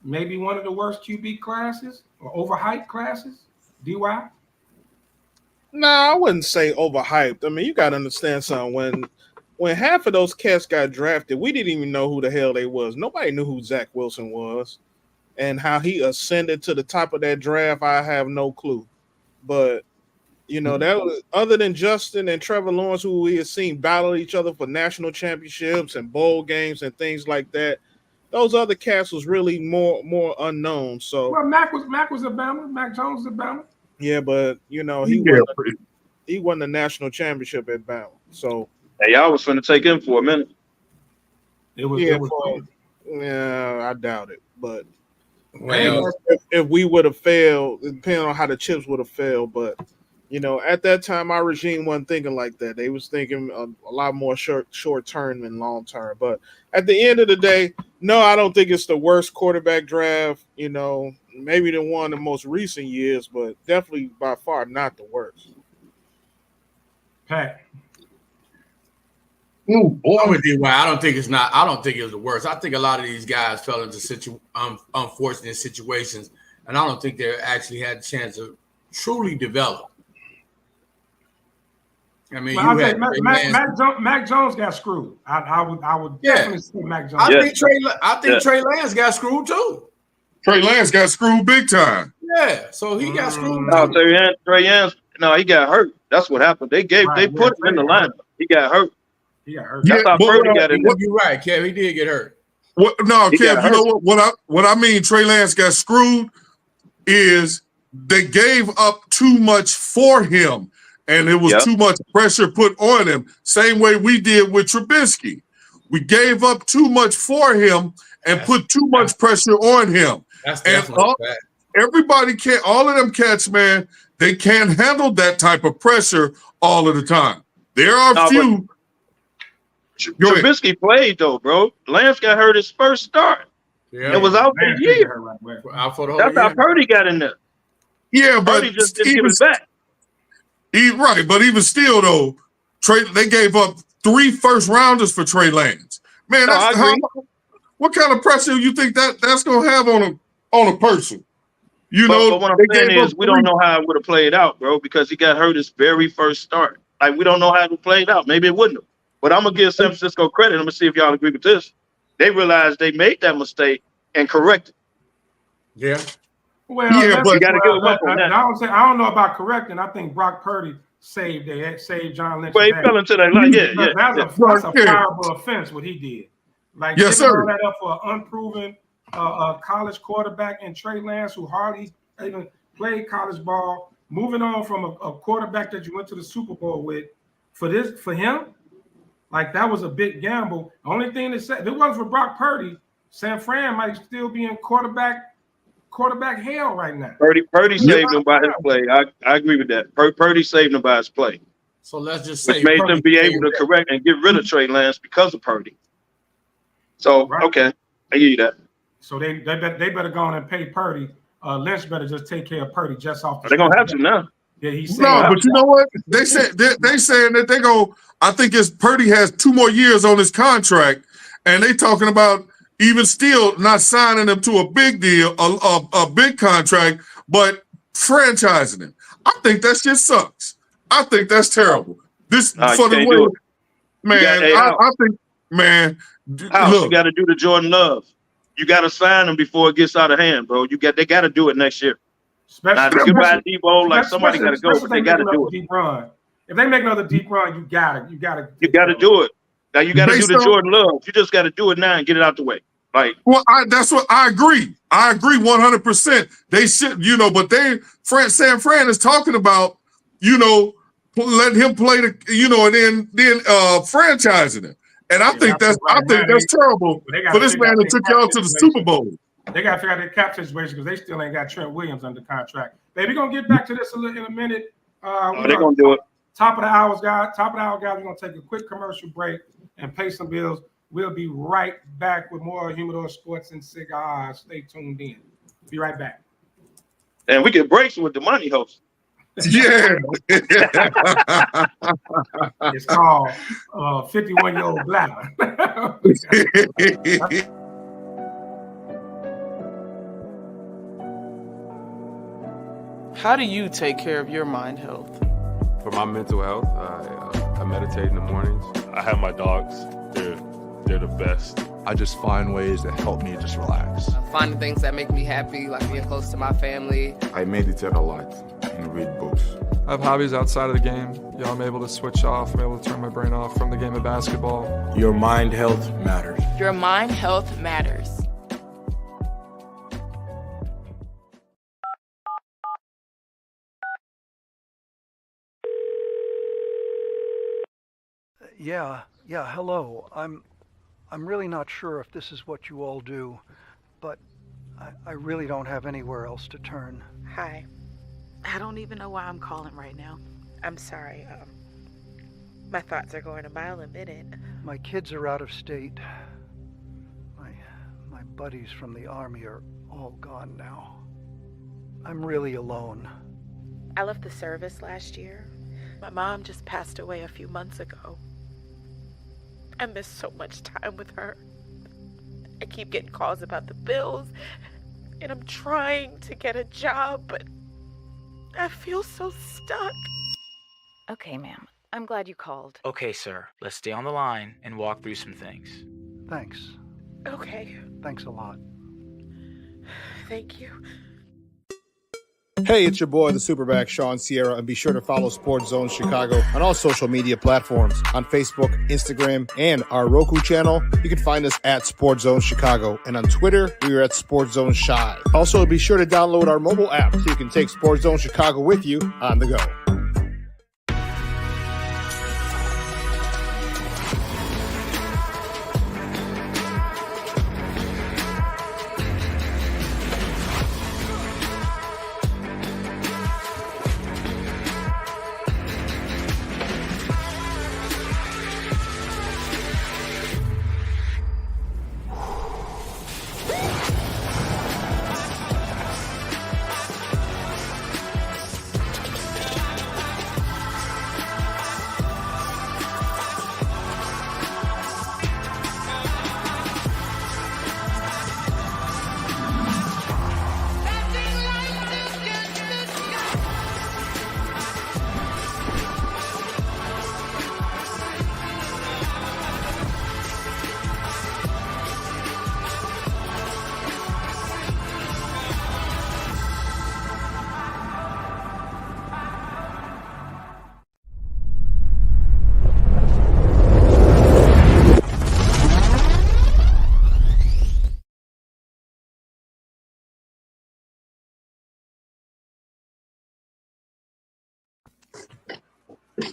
maybe one of the worst QB classes or overhyped classes. DY? No, I wouldn't say overhyped. I mean, you got to understand something. When half of those cats got drafted, we didn't even know who the hell they was. Nobody knew who Zach Wilson was. And how he ascended to the top of that draft, I have no clue. But, that was, other than Justin and Trevor Lawrence, who we have seen battle each other for national championships and bowl games and things like that, those other cats was really more unknown. So Mac was a Bama. Mac Jones was a Bama. Yeah, but he won the national championship at Bama. So hey, y'all was finna take him for a minute. I doubt it. But Well, if we would have failed, depending on how the chips would have failed, but at that time our regime wasn't thinking like that. They was thinking a lot more short term than long term. But at the end of the day, no, I don't think it's the worst quarterback draft. Maybe the one in the most recent years, but definitely by far not the worst. Pat. I'm with you. I don't think it was the worst. I think a lot of these guys fell into unfortunate situations, and I don't think they actually had a chance to truly develop. I mean, Well, you I had think Mac Jones got screwed. I would definitely say Mac Jones. I think Trey Lance got screwed too. Trey Lance got screwed big time. Yeah, so he got screwed No, too. Trey Lance, no, he got hurt. That's what happened. They put him in the lineup. He got hurt. He got hurt. That's how Purdy got in there. You're right, Kev. He did get hurt. Kev, you know what I mean? Trey Lance got screwed is they gave up too much for him, and it was too much pressure put on him. Same way we did with Trubisky. We gave up too much for him and put too much pressure on him. That's definitely bad. Everybody can't, all of them cats, man, they can't handle that type of pressure all of the time. There are a few. Trubisky played though, bro. Lance got hurt his first start. Yeah, it was out for the year. Out for the whole That's year. how Purdy got in there. Yeah, but Purdy just didn't give it back. Right, but even still though, they gave up 3 first-rounders for Trey Lance. Man, what kind of pressure you think that's gonna have on a person? But what I'm saying is we don't know how it would have played out, bro, because he got hurt his very first start. Like, we don't know how it would played out. Maybe it wouldn't have. But I'm going to give San Francisco credit. I'm going to see if y'all agree with this. They realized they made that mistake and corrected. Yeah. Well, but you got to give him up on that. I don't know about correcting. I think Brock Purdy saved John Lynch. Well, he fell into that line. That's a fireable offense, what he did. Like, giving all that up for an unproven college quarterback in Trey Lance, who hardly even played college ball, moving on from a quarterback that you went to the Super Bowl with, for him, like, that was a big gamble. The only thing that said, if it wasn't for Brock Purdy, San Fran might still be in quarterback hell right now. Purdy saved him by his play. I agree with that. Purdy saved him by his play. So let's just say, which made them be able to correct and get rid of Trey Lance because of Purdy. So okay, I give you that. So they better go on and pay Purdy. Lynch better just take care of Purdy just off. They're gonna have to now. Yeah, he's but you know what? They saying that they go. I think Purdy has 2 more years on his contract, and they talking about even still not signing him to a big deal, a big contract, but franchising him. I think that shit sucks. I think that's terrible. This for the way, man. I think, man. Look, you got to do the Jordan Love. You got to sign him before it gets out of hand, bro. They got to do it next year. Now, if you buy Debo, like somebody got to go, but they got to do it. Deep run. If they make another deep run, you got to do it. Now you got to do the Jordan Love. You just got to do it now and get it out the way. Like, well, that's what I agree. I agree 100%. They should, but San Fran is talking about, letting him play and then franchising him. And I think that's terrible for this man that took y'all to the Super Bowl. They got to figure out their cap situation because they still ain't got Trent Williams under contract. Baby, we're gonna get back to this in a minute. They're gonna do it. Top of the hour, guys. We're gonna take a quick commercial break and pay some bills. We'll be right back with more Humidor Sports and Cigars. Stay tuned in. Be right back. And we get breaks with the money host. Yeah. It's called 51-year-old bladder. How do you take care of your mind health? For my mental health, I meditate in the mornings. I have my dogs. They're the best. I just find ways that help me just relax. Finding things that make me happy, like being close to my family. I meditate a lot and read books. I have hobbies outside of the game. I'm able to switch off. I'm able to turn my brain off from the game of basketball. Your mind health matters. Your mind health matters. Yeah, hello. I'm really not sure if this is what you all do, but I really don't have anywhere else to turn. Hi. I don't even know why I'm calling right now. I'm sorry. My thoughts are going a mile a minute. My kids are out of state. My buddies from the Army are all gone now. I'm really alone. I left the service last year. My mom just passed away a few months ago. I miss so much time with her. I keep getting calls about the bills, and I'm trying to get a job, but I feel so stuck. Okay, ma'am. I'm glad you called. Okay, sir. Let's stay on the line and walk through some things. Thanks. Okay. Thanks a lot. Thank you. Hey, it's your boy, the Superback, Sean Sierra, and be sure to follow Sports Zone Chicago on all social media platforms. On Facebook, Instagram, and our Roku channel, you can find us at Sports Zone Chicago. And on Twitter, we are at Sports Zone Shy. Also, be sure to download our mobile app so you can take Sports Zone Chicago with you on the go.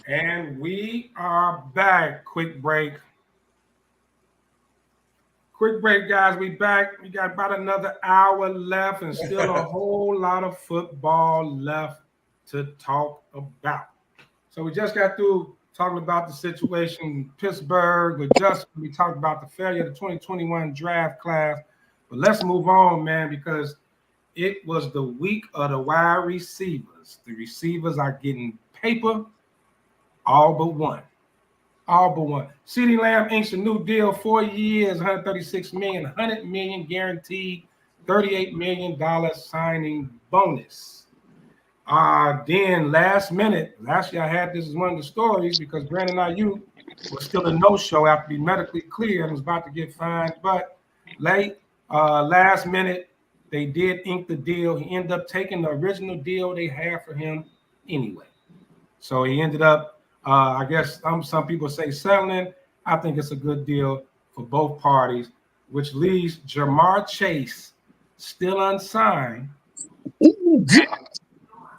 And we are back. Quick break. Quick break, guys. We back. We got about another hour left and still a whole lot of football left to talk about. So we just got through talking about the situation in Pittsburgh with Justin. We talked about the failure of the 2021 draft class. But let's move on, man, because it was the week of the wide receivers. The receivers are getting paper. All but one. All but one. CeeDee Lamb inks a new deal, 4 years, $136 million, $100 million guaranteed, $38 million signing bonus. Then last minute, last year I had this as one of the stories because Brandon Ayuk was still a no-show after being medically cleared and was about to get fined. But last minute, they did ink the deal. He ended up taking the original deal they had for him anyway. So he ended up, I guess some people say settling. I think it's a good deal for both parties, which leaves Jamar Chase still unsigned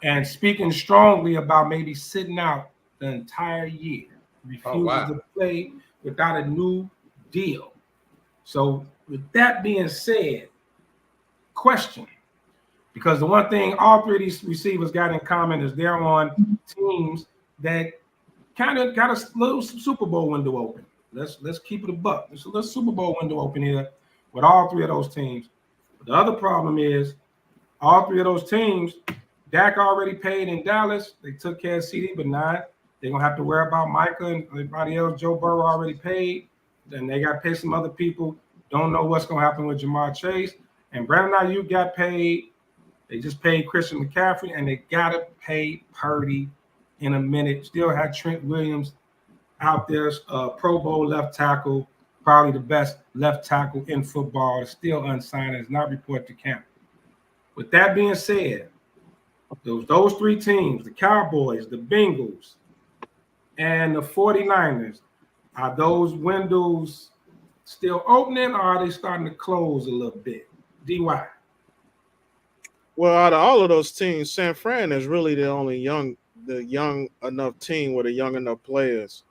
and speaking strongly about maybe sitting out the entire year, refusing to play without a new deal. So with that being said, question, because the one thing all three of these receivers got in common is they're on teams that kind of got a little Super Bowl window open. Let's keep it a buck. There's a little Super Bowl window open here with all three of those teams. But the other problem is all three of those teams, Dak already paid in Dallas. They took care of CD, but now they're going to have to worry about Micah and everybody else. Joe Burrow already paid. Then they got to pay some other people. Don't know what's going to happen with Jamar Chase. And Brandon Ayuk got paid. They just paid Christian McCaffrey, and they got to pay Purdy in a minute. Still had Trent Williams out there, Pro Bowl left tackle, probably the best left tackle in football. Still unsigned, is not reported to camp. With that being said, those three teams, the Cowboys, the Bengals, and the 49ers, are those windows still opening or are they starting to close a little bit? DY. Well, out of all of those teams, San Fran is really the only young enough team with the young enough players.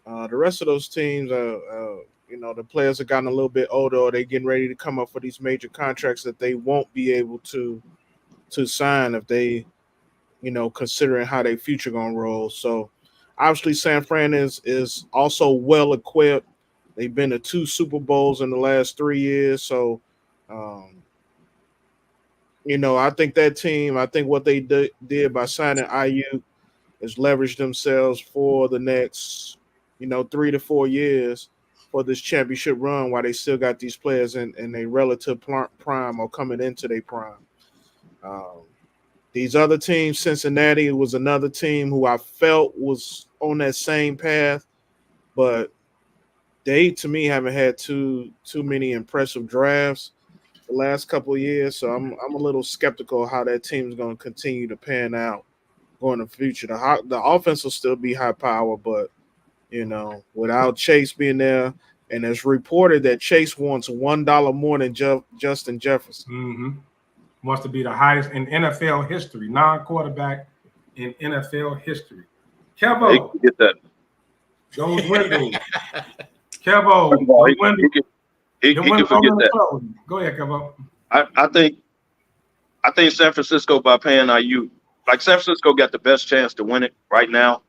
The rest of those teams, the players have gotten a little bit older, or they're getting ready to come up for these major contracts that they won't be able to sign if they, considering how their future gonna roll. So obviously San Fran is also well equipped. They've been to 2 Super Bowls in the last 3 years. So I think that team, what they did by signing IU is leverage themselves for the next, 3 to 4 years for this championship run while they still got these players in a relative prime or coming into their prime. These other teams, Cincinnati was another team who I felt was on that same path, but they, to me, haven't had too many impressive drafts the last couple of years. So I'm a little skeptical of how that team's going to continue to pan out going in the future. The offense will still be high power, but without Chase being there, and it's reported that Chase wants $1 more than Justin Jefferson. Mm-hmm. Wants to be the highest in NFL history, non-quarterback in NFL history. Kevo, get that. Those windows. Kevo, he can forget that. Go ahead, Kevo. I think San Francisco, by paying IU, like San Francisco got the best chance to win it right now.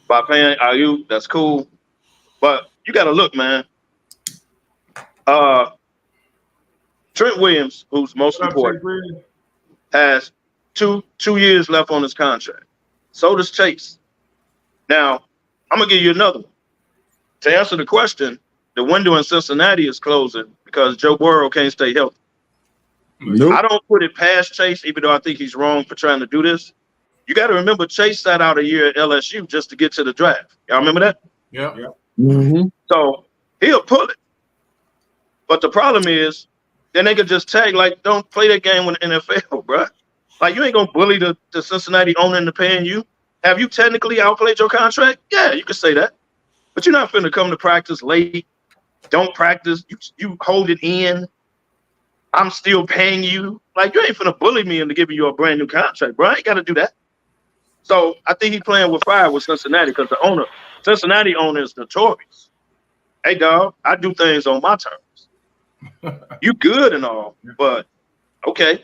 By paying IU, that's cool. But you got to look, man. Trent Williams, who's most important, has two years left on his contract. So does Chase. Now, I'm going to give you another one. To answer the question, the window in Cincinnati is closing because Joe Burrow can't stay healthy. Nope. I don't put it past Chase, even though I think he's wrong for trying to do this. You got to remember, Chase sat out a year at LSU just to get to the draft. Y'all remember that? Yeah. Mm-hmm. So he'll pull it. But the problem is, then they could just tag, like, don't play that game with the NFL, bro. Like, you ain't going to bully the Cincinnati owner into paying you. Have you technically outplayed your contract? Yeah, you can say that. But you're not finna come to practice late. Don't practice. You hold it in. I'm still paying you. Like, you ain't finna bully me into giving you a brand new contract, bro. I ain't got to do that. So I think he's playing with fire with Cincinnati because the Cincinnati owner is notorious. Hey, dog, I do things on my terms. You good and all, but okay.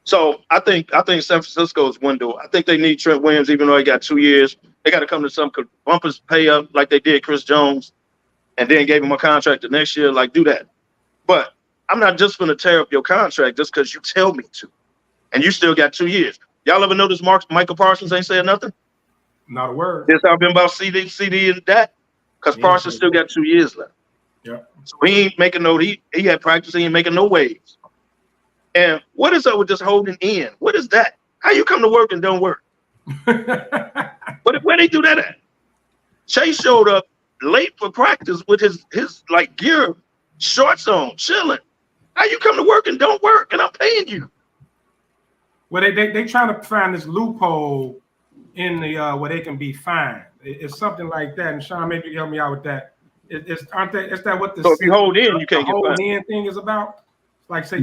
So I think San Francisco's window. I think they need Trent Williams, even though he got 2 years. They got to come to some bumpers pay up like they did Chris Jones, and then gave him a contract the next year. Like, do that. But I'm not just going to tear up your contract just because you tell me to, and you still got 2 years. Y'all ever notice Michael Parsons ain't saying nothing? Not a word. This I've been about CD and that, because Parsons still got 2 years left. Yeah. So he ain't making no. He had practice. He ain't making no waves. And what is up with just holding in? What is that? How you come to work and don't work? Where they do that at? Chase showed up late for practice with his like gear shorts on, chilling. How you come to work and don't work? And I'm paying you. Well, they trying to find this loophole in the where they can be fined. It's something like that. And Sean, maybe you help me out with that. Is that what the so if you hold in, you can't get fined. In thing is about? Like say,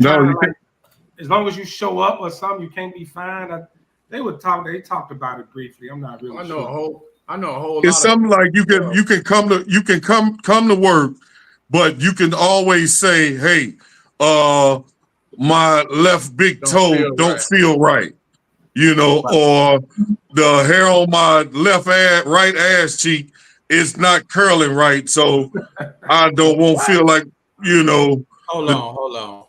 as long as you show up or something, you can't be fined. They talked about it briefly. I'm not really sure. I know a whole It's something like you can come to work, but you can always say, hey, my left big toe don't feel right, or the hair on my right ass cheek is not curling right, so I won't feel like, Hold on.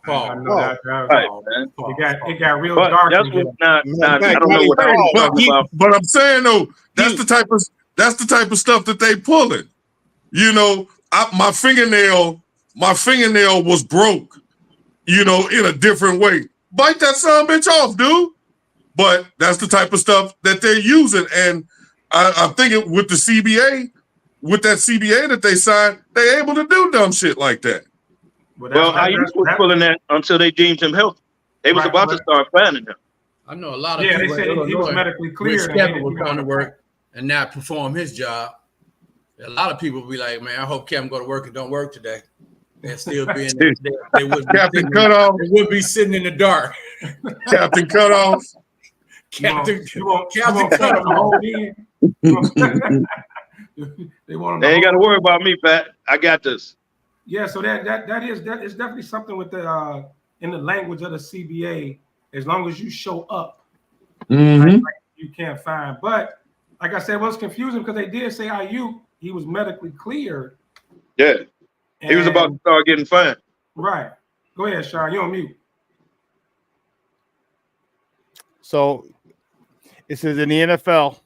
It got real dark. That's I don't know what I'm talking about. But I'm saying though, that's the type of stuff that they pulling. My fingernail was broke, in a different way. Bite that son of a bitch off, dude. But that's the type of stuff that they're using. And I'm thinking with the CBA, with that CBA that they signed, they're able to do dumb shit like that. Well, IU was pulling that until they deemed him healthy. They was about to start finding him. I know a lot of people. They said he was medically cleared. Kevin was going to work and not perform his job. A lot of people be like, man, I hope Kevin go to work and don't work today. They'll still be in they would Captain Cutoff. They would be sitting in the dark. Captain Cutoff. Captain Cutoff. They ain't got to worry about me, Pat. I got this. Yeah, so that is definitely something with the in the language of the CBA. As long as you show up, like you can't find. But like I said, it was confusing because they did say IU he was medically cleared. Yeah, he was about to start getting fined. Right. Go ahead, Sean. You're on mute. So it says in the NFL,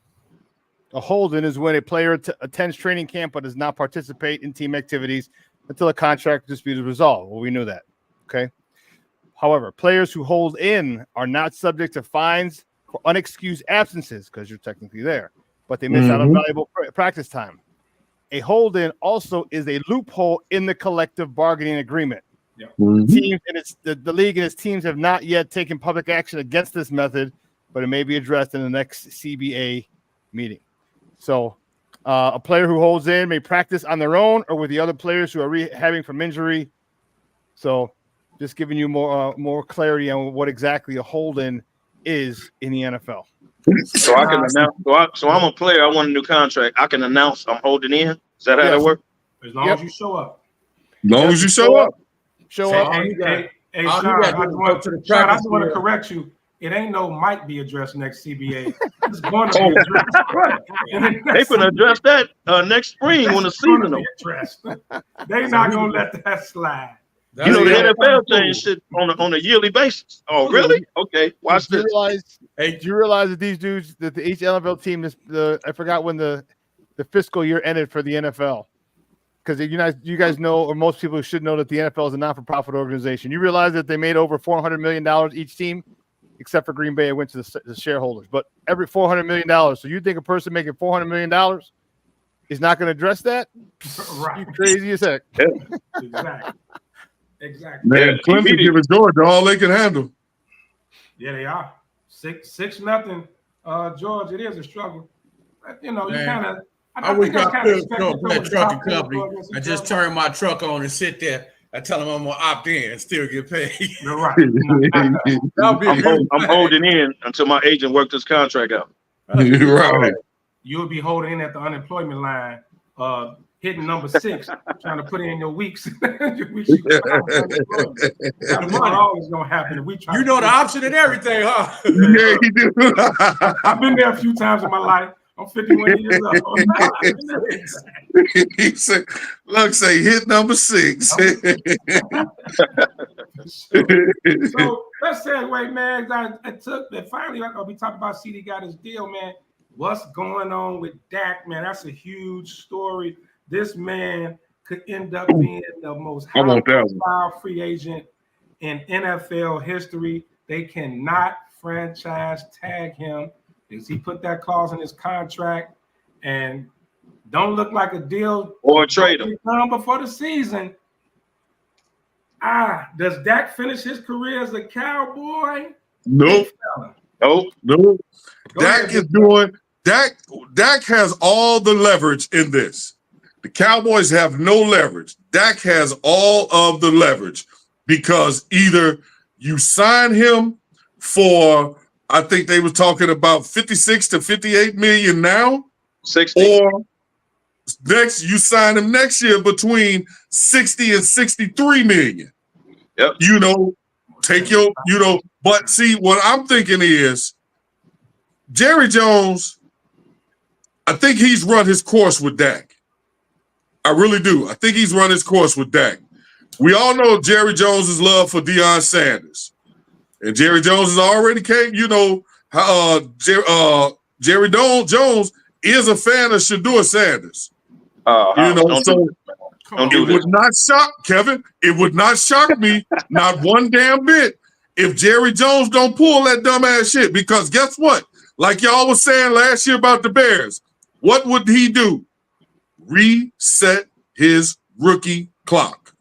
a holding is when a player attends training camp but does not participate in team activities until a contract dispute is resolved. Well, we knew that. Okay. However, players who hold in are not subject to fines for unexcused absences because you're technically there, but they miss out on valuable practice time. A hold-in also is a loophole in the collective bargaining agreement. Teams and the league and its teams have not yet taken public action against this method, but it may be addressed in the next CBA meeting. So a player who holds in may practice on their own or with the other players who are rehabbing from injury. So just giving you more clarity on what exactly a hold-in is in the NFL. So I can announce. So I'm a player. I want a new contract. I can announce I'm holding in. Is that how it works? As long as you show up. As long as you show up. Show up. Hey, Sean, I just want to correct you. It ain't no might be addressed next CBA. It's going to be addressed. They can address that next spring when the season addressed. They're not going to let that slide. The NFL change shit on a yearly basis. Oh, really? Okay. Watch this. Do you realize that these dudes, that each NFL team is I forgot when the fiscal year ended for the NFL. Because you guys know, or most people should know, that the NFL is a not-for-profit organization. You realize that they made over $400 million each team, except for Green Bay, it went to the shareholders. But every $400 million. So you think a person making $400 million is not going to address that? Right. You crazy as heck. Exactly. Man, Clemson giving Georgia all they can handle. Yeah, they are. 6-0. George, it is a struggle. But, you kind of. I wish I could go to that trucking company. I just turn my truck on and sit there. I tell them I'm gonna opt in and still get paid. You're right. I'm holding in until my agent works this contract out. Right. You'll be holding in at the unemployment line, hitting number 6, trying to put in your weeks. That's always gonna happen if we try. You know the option and everything, huh? Yeah, you do. I've been there a few times in my life. I'm 51 years old. He said, look, say hit number 6. So let's segue, man. Finally, we talked about CD got his deal, man. What's going on with Dak, man? That's a huge story. This man could end up being the most high-profile free agent in NFL history. They cannot franchise tag him because he put that clause in his contract, and don't look like a deal or a trade him before the season. Does Dak finish his career as a Cowboy? Nope. Dak has all the leverage in this. The Cowboys have no leverage. Dak has all of the leverage because either you sign him for, I think they were talking about 56 to 58 million now, 60. Or next you sign him next year between 60 and 63 million. Yep. But see, what I'm thinking is Jerry Jones, I think he's run his course with Dak. I really do. I think he's run his course with Dak. We all know Jerry Jones's love for Deion Sanders. And Jerry Jones has already came, Jerry Jones is a fan of Shedeur Sanders. Would not shock, Kevin. It would not shock me, not one damn bit, if Jerry Jones don't pull that dumbass shit. Because guess what? Like y'all was saying last year about the Bears, what would he do? Reset his rookie clock.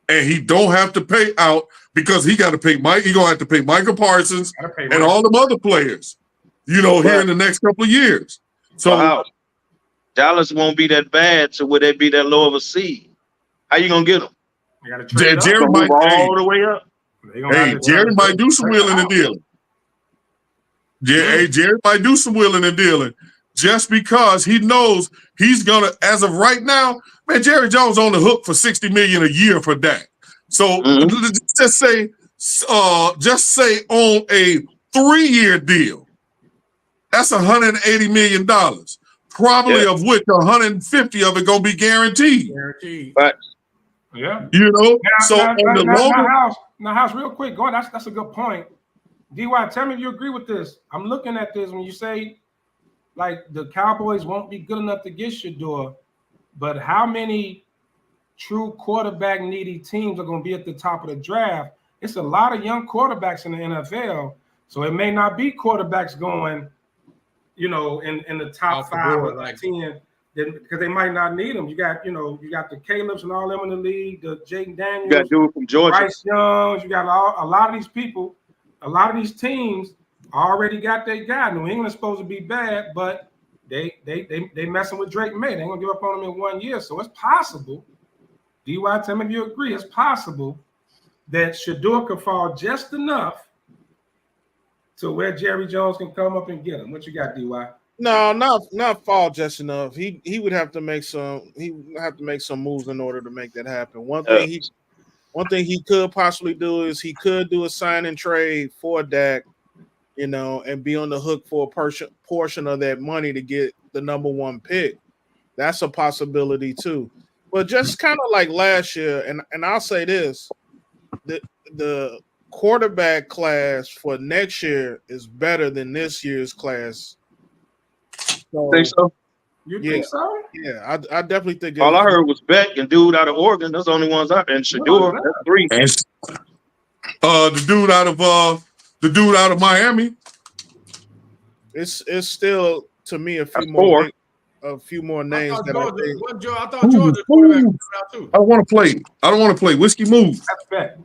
And he don't have to pay out because he got to pay Mike. He gonna have to pay Michael Parsons and all them other players, here in the next couple of years. So Dallas won't be that bad, so would they be that low of a seed? How you gonna get them? Jerry might all the way up. Jerry might do some wheeling and dealing. Jerry might do some wheeling and dealing just because he knows he's gonna. As of right now, man, Jerry Jones on the hook for $60 million a year for Dak. So just say on a 3-year deal, that's $180 million. Probably of which 150 of it gonna be guaranteed. Right. Yeah. Now, House, real quick, that's a good point. DY, tell me if you agree with this. I'm looking at this when you say like the Cowboys won't be good enough to get Shedeur, but how many true quarterback needy teams are going to be at the top of the draft? it's a lot of young quarterbacks in the NFL. So it may not be quarterbacks going, you know, in the top 5 or like 10, because they might not need them. You got the Caleb's and all them in the league, the Jaden Daniels, you got dude from Georgia, Bryce Youngs. You got a lot of these people, a lot of these teams already got their guy. New England's supposed to be bad, but they messing with Drake May. They ain't gonna give up on him in 1 year. So it's possible. DY, tell me if you agree. It's possible that Shedeur could fall just enough to where Jerry Jones can come up and get him. What you got, DY? No, not fall just enough. He would have to make some. He would have to make some moves in order to make that happen. One thing he could possibly do is he could do a sign and trade for Dak, you know, and be on the hook for a portion of that money to get the number 1 pick. That's a possibility too. But just kind of like last year, and I'll say this: the quarterback class for next year is better than this year's class. So, think so? You think so? Yeah, I definitely think. All I heard was Beck and dude out of Oregon. That's the only ones and Shedeur. That's 3. And the dude out of Miami. It's still to me a few more names that I thought Georgia quarterback was out too. I don't want to play. Whiskey move. That's Beck.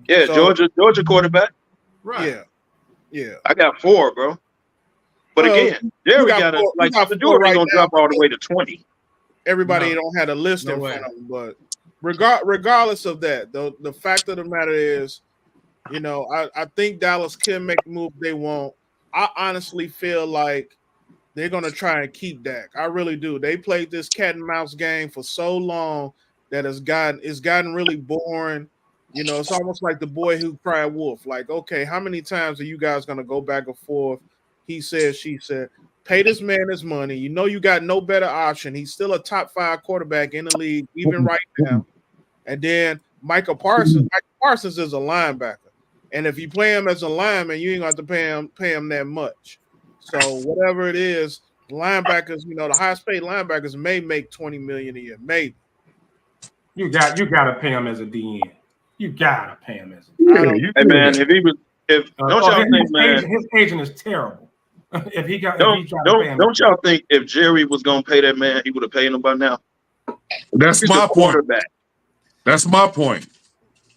Yeah, so, Georgia quarterback. Right. Yeah. I got 4, bro. But again, Jerry got Shedeur ain't gonna drop all the way to 20. Everybody don't have a list in front of them, but regardless of that, the fact of the matter is, you know, I think Dallas can make the move they want. I honestly feel like they're gonna try and keep Dak. I really do. They played this cat and mouse game for so long that it's gotten really boring. You know, it's almost like the boy who cried wolf. Like, okay, how many times are you guys gonna go back and forth? He said, she said, pay this man his money. You know you got no better option. He's still a top 5 quarterback in the league, even right now. And then Michael Parsons is a linebacker. And if you play him as a lineman, you ain't got to pay him that much. So whatever it is, linebackers, you know, the highest paid linebackers may make $20 million a year, maybe. You got to pay him as a DN. You gotta pay him as a DN. Hey man, don't y'all think, man, his agent is terrible. Don't y'all think if Jerry was gonna pay that man, he would have paid him by now? That's my point. That's my point.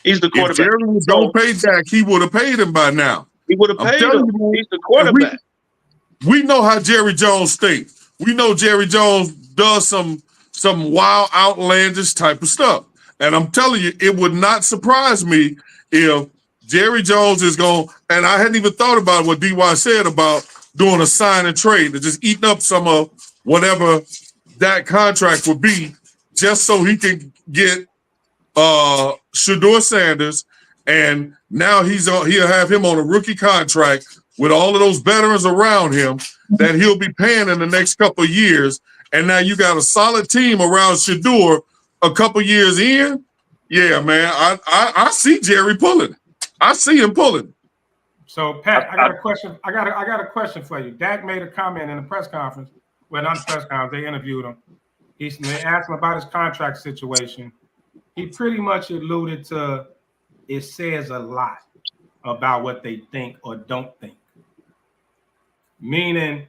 He's the quarterback. If Jerry was gonna pay Dak, he would have paid him by now. He would have paid him. He's the quarterback. We know how Jerry Jones thinks. We know Jerry Jones does some wild, outlandish type of stuff. And I'm telling you, it would not surprise me if Jerry Jones is going, and I hadn't even thought about what DY said about doing a sign and trade, to just eating up some of whatever that contract would be, just so he can get Shedeur Sanders, and now he'll have him on a rookie contract with all of those veterans around him that he'll be paying in the next couple of years. And now you got a solid team around Shedeur a couple years in. Yeah, man, I see Jerry pulling. I see him pulling. So Pat, I got a question. I got a question for you. Dak made a comment in the press conference. Well, not the press conference. They interviewed him. They asked him about his contract situation. He pretty much alluded to it says a lot about what they think or don't think. Meaning,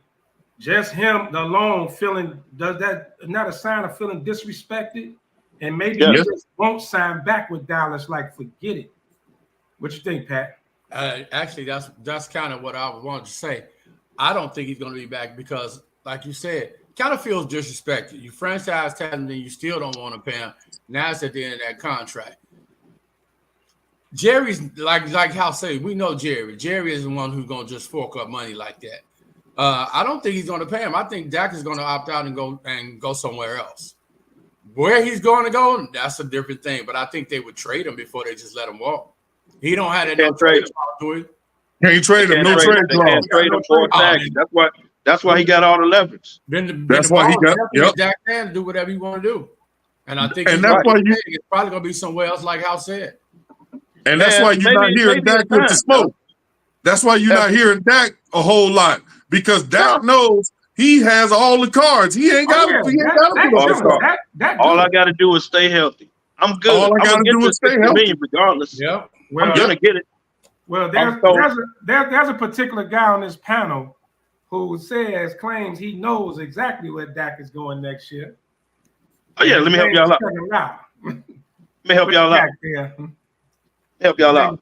just him alone feeling, does that not a sign of feeling disrespected? And maybe he just won't sign back with Dallas. Like, forget it. What you think, Pat? Actually, that's kind of what I wanted to say. I don't think he's going to be back because, like you said, kind of feels disrespected. You franchise tag him, then you still don't want to pay him. Now it's at the end of that contract. Jerry's like how say we know Jerry. Jerry is the one who's going to just fork up money like that. I don't think he's going to pay him. I think Dak is going to opt out and go somewhere else. Where he's going to go, that's a different thing. But I think they would trade him before they just let him walk. He don't have that no trade clause, do he? Can't trade him. No trade clause. Can't trade him for a tag. That's why he got all the leverage. That's why he got. Yep. Dak can do whatever he want to do, and I think and that's why it's probably gonna be somewhere else, like House said. And that's why you're not hearing Dak with the smoke. That's why you're not hearing Dak a whole lot, because Dak knows he has all the cards. He ain't got to put all the cards. All I got to do is stay healthy. I'm good. All I got to do is stay healthy. Regardless. Yep. Well, I'm gonna get it. Well, there's a particular guy on this panel who claims he knows exactly where Dak is going next year. Oh yeah, let me help y'all out. Let me help y'all out. Help y'all out.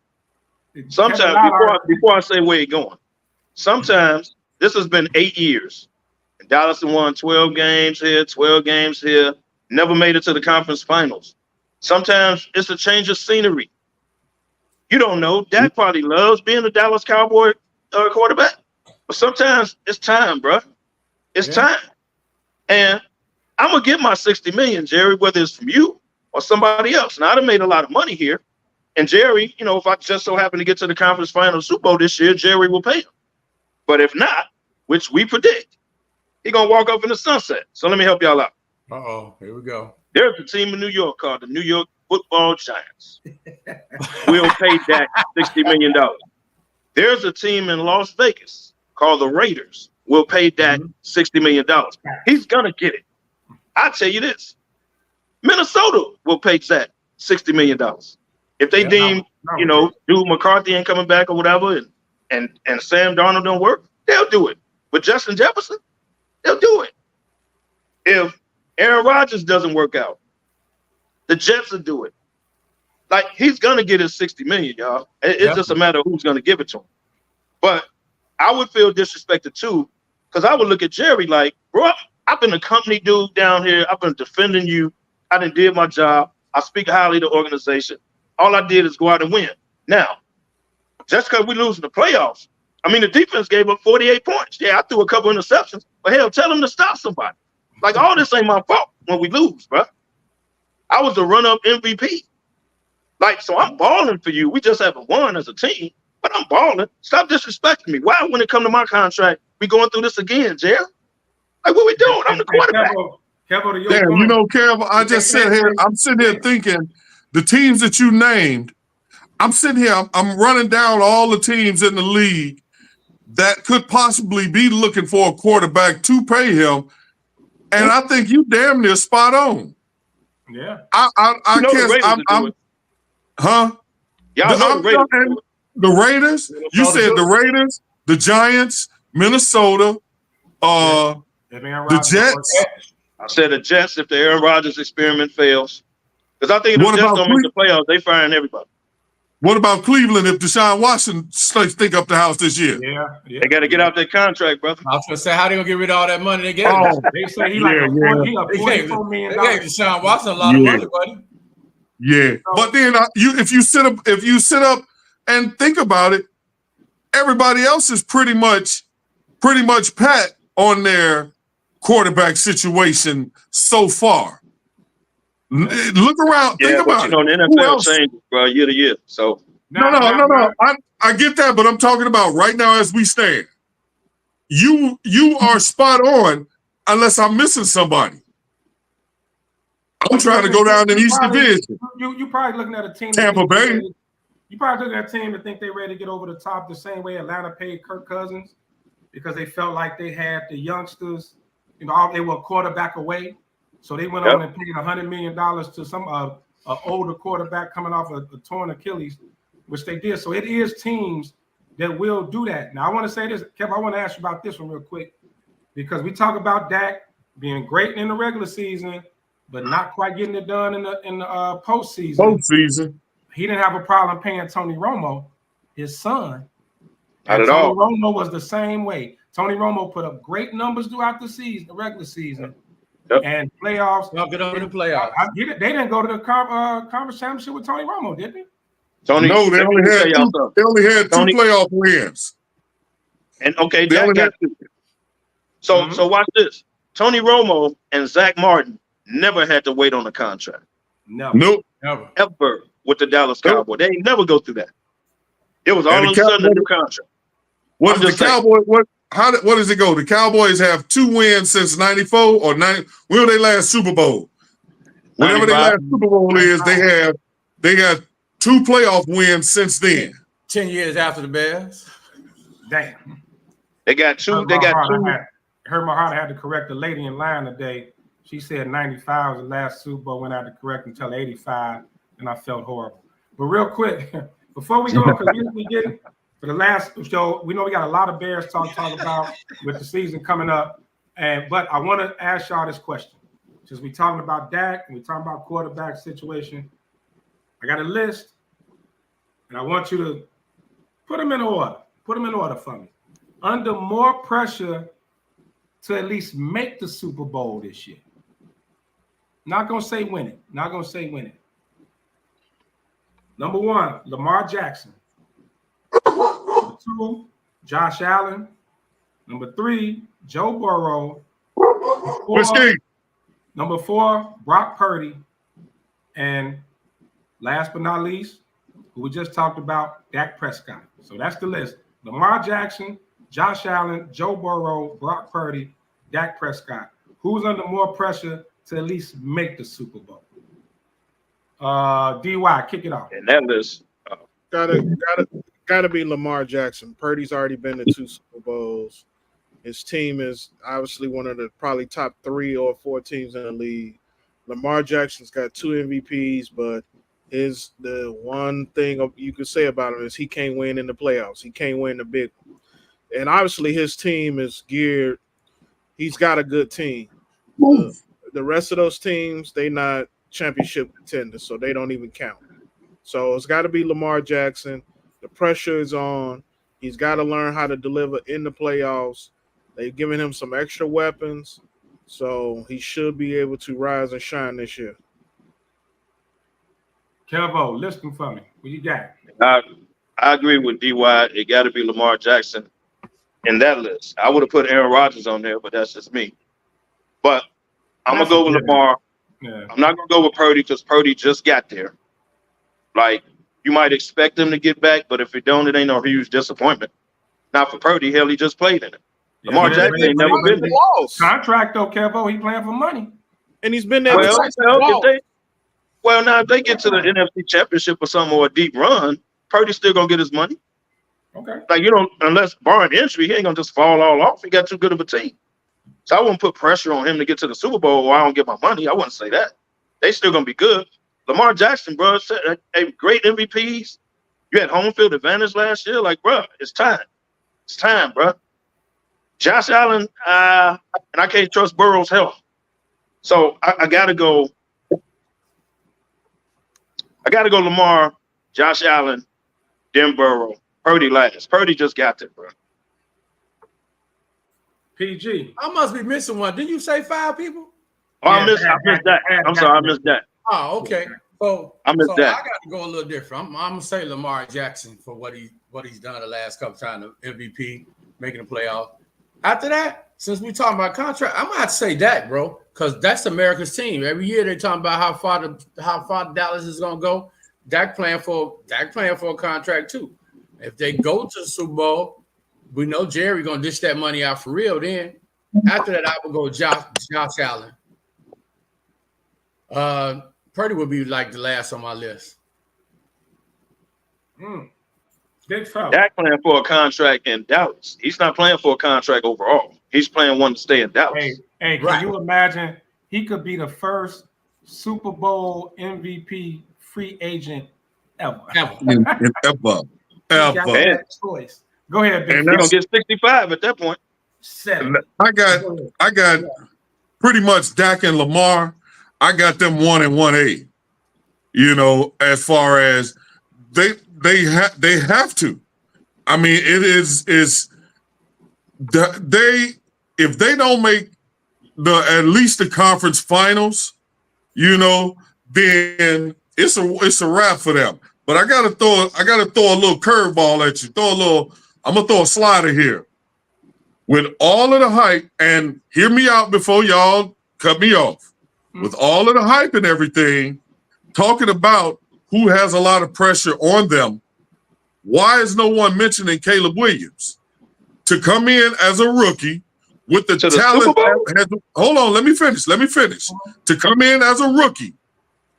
Sometimes before I say where he's going, sometimes this has been 8 years. And Dallas has won 12 games here, 12 games here, never made it to the conference finals. Sometimes it's a change of scenery. You don't know. Dak probably loves being a Dallas Cowboy quarterback. But sometimes it's time, bro. It's time. And I'm going to get my $60 million, Jerry, whether it's from you or somebody else. Now, I'd have made a lot of money here. And Jerry, if I just so happen to get to the conference final Super Bowl this year, Jerry will pay him. But if not, which we predict, he's going to walk off in the sunset. So let me help y'all out. Uh-oh, here we go. There's a team in New York called the New York Football Giants. We'll pay Dak $60 million. There's a team in Las Vegas called the Raiders. We'll pay Dak $60 million. He's going to get it. I tell you this. Minnesota will pay Dak $60 million. If they deem, Dude McCarthy ain't coming back or whatever, and Sam Darnold don't work, they'll do it. But Justin Jefferson, they'll do it. If Aaron Rodgers doesn't work out, the Jets will do it. Like, he's going to get his $60 million, y'all. It's just a matter of who's going to give it to him. But I would feel disrespected, too, because I would look at Jerry like, bro, I've been a company dude down here. I've been defending you. I done did my job. I speak highly of the organization. All I did is go out and win. Now, just because we lose in the playoffs, the defense gave up 48 points. Yeah, I threw a couple interceptions, but hell, tell them to stop somebody. Like, all this ain't my fault when we lose, bro. I was the run-up MVP. Like, so I'm balling for you. We just haven't won as a team, but I'm balling. Stop disrespecting me. Why, when it come to my contract, we going through this again, Jerry? Like, what we doing? I'm the quarterback. Kev, I just sit here. I'm sitting here thinking the teams that you named. I'm sitting here. I'm running down all the teams in the league that could possibly be looking for a quarterback to pay him, and I think you damn near spot on. Yeah. I can't. Huh? The Raiders. You said the Raiders, the Giants, Minnesota, the Jets. I said the Jets if the Aaron Rodgers experiment fails. Because I think if the Jets don't make the playoffs, they firing everybody. What about Cleveland if Deshaun Watson stink up the house this year? Yeah. They got to get out that contract, brother. I was going to say, how they going to get rid of all that money they gave? They say he $44 million. They gave Deshaun Watson a lot of money, buddy. Yeah, but then if you sit up and think about it, everybody else is pretty much pat on their quarterback situation so far. Look around, think about it. The NFL changes, bro, year to year. So no. I get that, but I'm talking about right now as we stand. You are spot on, unless I'm missing somebody. I'm trying to go down in East Division. You probably looking at a team. Tampa Bay. You probably looking at a team that think they're ready to get over the top the same way Atlanta paid Kirk Cousins because they felt like they had the youngsters. They were a quarterback away, so they went on and paid $100 million to some older quarterback coming off a torn Achilles, which they did. So it is teams that will do that. Now I want to say this, Kev. I want to ask you about this one real quick because we talk about Dak being great in the regular season, but not quite getting it done in the postseason. He didn't have a problem paying Tony Romo, his son. Not at all. Tony Romo was the same way. Tony Romo put up great numbers throughout the season, the regular season, and playoffs. Not get over the playoffs. They didn't go to the conference championship with Tony Romo, did they? They only had two playoff wins. And Dak got two. So watch this. Tony Romo and Zach Martin never had to wait on a contract. Nope. Never. Ever with the Dallas Cowboys. They ain't never go through that. It was all of a sudden a new contract. What does it go? The Cowboys have 2 wins since 94 or 90. When they last Super Bowl? Whenever their last Super Bowl is, they got 2 playoff wins since then. 10 years after the Bears. Damn. They got 2. Herb Mahara had to correct the lady in line today. She said 95 was the last Super Bowl, went out to correct until 85, and I felt horrible. But real quick, Before we go, because we get for the last show, we know we got a lot of Bears talk about with the season coming up. But I want to ask y'all this question. Since we talking about Dak and we talking about quarterback situation, I got a list, and I want you to put them in order. Put them in order for me. Under more pressure to at least make the Super Bowl this year. Not gonna say win it. Not gonna say win it. Number 1, Lamar Jackson. Number 2, Josh Allen. Number 3, Joe Burrow. Number 4, Brock Purdy. And last but not least, who we just talked about, Dak Prescott. So that's the list. Lamar Jackson, Josh Allen, Joe Burrow, Brock Purdy, Dak Prescott. Who's under more pressure to at least make the Super Bowl? DY, kick it off. And that list. Gotta be Lamar Jackson. Purdy's already been to 2 Super Bowls. His team is obviously one of the probably top 3 or 4 teams in the league. Lamar Jackson's got 2 MVPs, but the one thing you could say about him is he can't win in the playoffs. He can't win the big one. And obviously his team is geared. He's got a good team. The rest of those teams, they not championship contenders, so they don't even count. So it's got to be Lamar Jackson. The pressure is on. He's got to learn how to deliver in the playoffs. They've given him some extra weapons, so he should be able to rise and shine this year. Kelvo, listen for me. What you got? I agree with DY. It got to be Lamar Jackson in that list. I would have put Aaron Rodgers on there, but that's just me. But I'm going to go with Lamar. Yeah. I'm not going to go with Purdy because Purdy just got there. Like, you might expect him to get back, but if he don't, it ain't no huge disappointment. Not for Purdy. Hell, he just played in it. Yeah, Lamar Jackson ain't never been there. Contract though, Kelvo, he playing for money. And he's been there. Well, now if they get to the NFC Championship or something or a deep run, Purdy's still going to get his money. Okay. Like, you don't, unless barring injury, he ain't going to just fall all off. He got too good of a team. So I wouldn't put pressure on him to get to the Super Bowl or I don't get my money. I wouldn't say that. They still going to be good. Lamar Jackson, bro, great MVPs. You had home field advantage last year. Like, bro, it's time. It's time, bro. Josh Allen, and I can't trust Burrow's health. So I got to go. I got to go Lamar, Josh Allen, then Burrow. Purdy last. Purdy just got there, bro. PG. I must be missing one. Didn't you say 5 people? Oh, I missed that. I'm sorry, I missed that. Oh, okay. So I missed that. I got to go a little different. I'm gonna say Lamar Jackson for what he's done the last couple times, the MVP, making the playoff. After that, since we talking about contract, I'm gonna have to say Dak, bro, because that's America's team. Every year they talking about how far Dallas is gonna go. Dak playing for a contract too. If they go to the Super Bowl, we know Jerry gonna dish that money out for real. Then after that, I will go Josh Allen. Purdy would be like the last on my list. Big foul. Dak playing for a contract in Dallas. He's not playing for a contract overall. He's playing one to stay in Dallas. Hey, can you imagine he could be the first Super Bowl MVP free agent ever? Ever. Choice. Go ahead, Big. And they're gonna get 65 at that point. 7. I got pretty much Dak and Lamar. I got them 1 and 1A. You know, as far as they have to. I mean, it is if they don't make at least the conference finals, you know, then it's a wrap for them. But I gotta throw a little curveball at you. I'm gonna throw a slider here. With all of the hype, and hear me out before y'all cut me off. With all of the hype and everything, talking about who has a lot of pressure on them, why is no one mentioning Caleb Williams to come in as a rookie with the talent? Hold on, let me finish. To come in as a rookie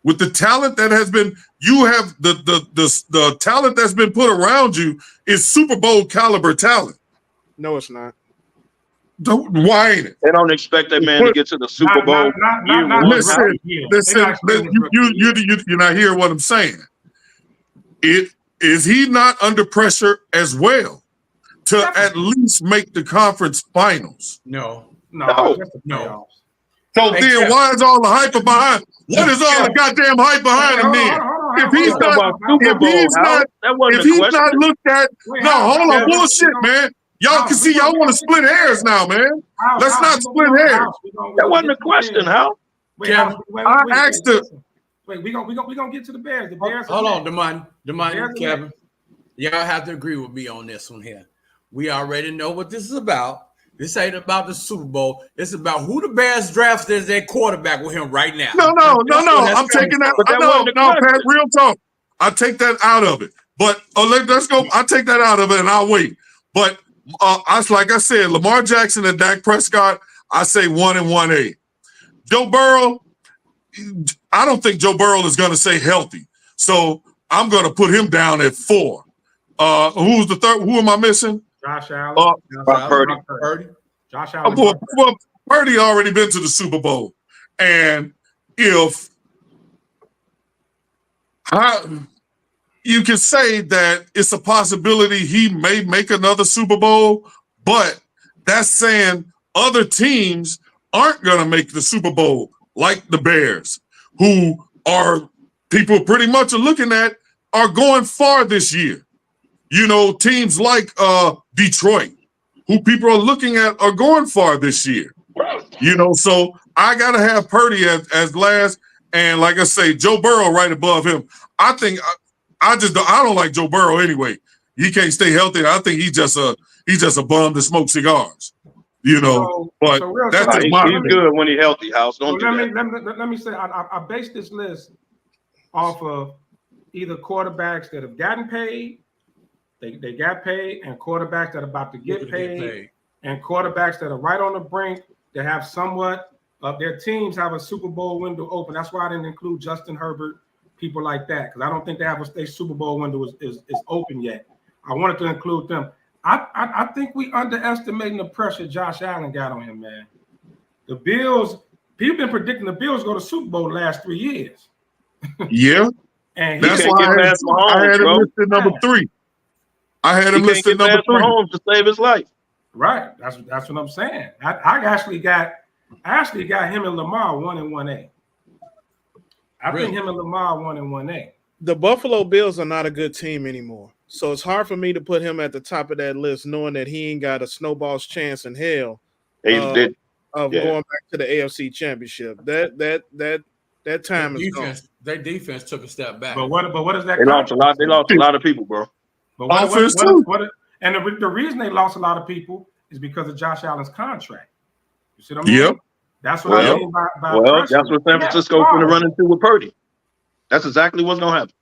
with the talent that has been, you have the talent that's been put around you is Super Bowl caliber talent. No, it's not. Why ain't it? They don't expect that man to get to the Super Bowl. Listen, you're not hearing what I'm saying. is he not under pressure as well to at least make the conference finals? No. So then why is all the hype behind? What is all the goddamn hype behind him then? If he's not looked at, no, hold on, bullshit, man. Y'all can see y'all want to split hairs now, man. Let's not split hairs. That wasn't a question, Hal. I asked her. Wait, we gonna get to the Bears. The Bears. Hold on, Demani, Kevin. Y'all have to agree with me on this one here. We already know what this is about. This ain't about the Super Bowl. It's about who the Bears drafted as their quarterback with him right now. No. I'm taking that. No, Pat, real talk. I take that out of it. But let's go. I take that out of it and I'll wait. But like I said, Lamar Jackson and Dak Prescott, I say 1 and 1A. Joe Burrow, I don't think Joe Burrow is going to stay healthy. So I'm going to put him down at 4. Who's the third? Who am I missing? Josh Allen. Purdy. Josh Allen. Well, Purdy already been to the Super Bowl. And if you can say that it's a possibility he may make another Super Bowl, but that's saying other teams aren't going to make the Super Bowl, like the Bears, who are people pretty much are looking at are going far this year. You know, teams like Detroit, who people are looking at are going far this year. You know, so I got to have Purdy as last. And like I say, Joe Burrow right above him. I think I don't like Joe Burrow anyway. He can't stay healthy. I think he's just a bum to smoke cigars. You know, but that's he's good when he's healthy. House, don't do that. Let me say, I based this list off of either quarterbacks that have gotten paid, they got paid, and quarterbacks that are about to get paid, and quarterbacks that are right on the brink that have somewhat of their teams have a Super Bowl window open. That's why I didn't include Justin Herbert, people like that, because I don't think they have their Super Bowl window is open yet. I wanted to include them. I think we underestimating the pressure Josh Allen got on him, man. The Bills, people been predicting the Bills go to Super Bowl the last 3 years. Yeah. And that's why I had him listed number 3. I had him listed number 3 to save his life. Right. That's what I'm saying. I actually got him and Lamar 1 and 1A. I think him and Lamar 1 and 1A. The Buffalo Bills are not a good team anymore. So it's hard for me to put him at the top of that list, knowing that he ain't got a snowball's chance in hell of going back to the AFC Championship. That time is gone. Their defense took a step back. But what is that? They lost a lot of people, bro. But and the reason they lost a lot of people is because of Josh Allen's contract. You see what I mean? Yep. That's what I mean by that's what San Francisco's going to run into with Purdy. That's exactly what's going to happen.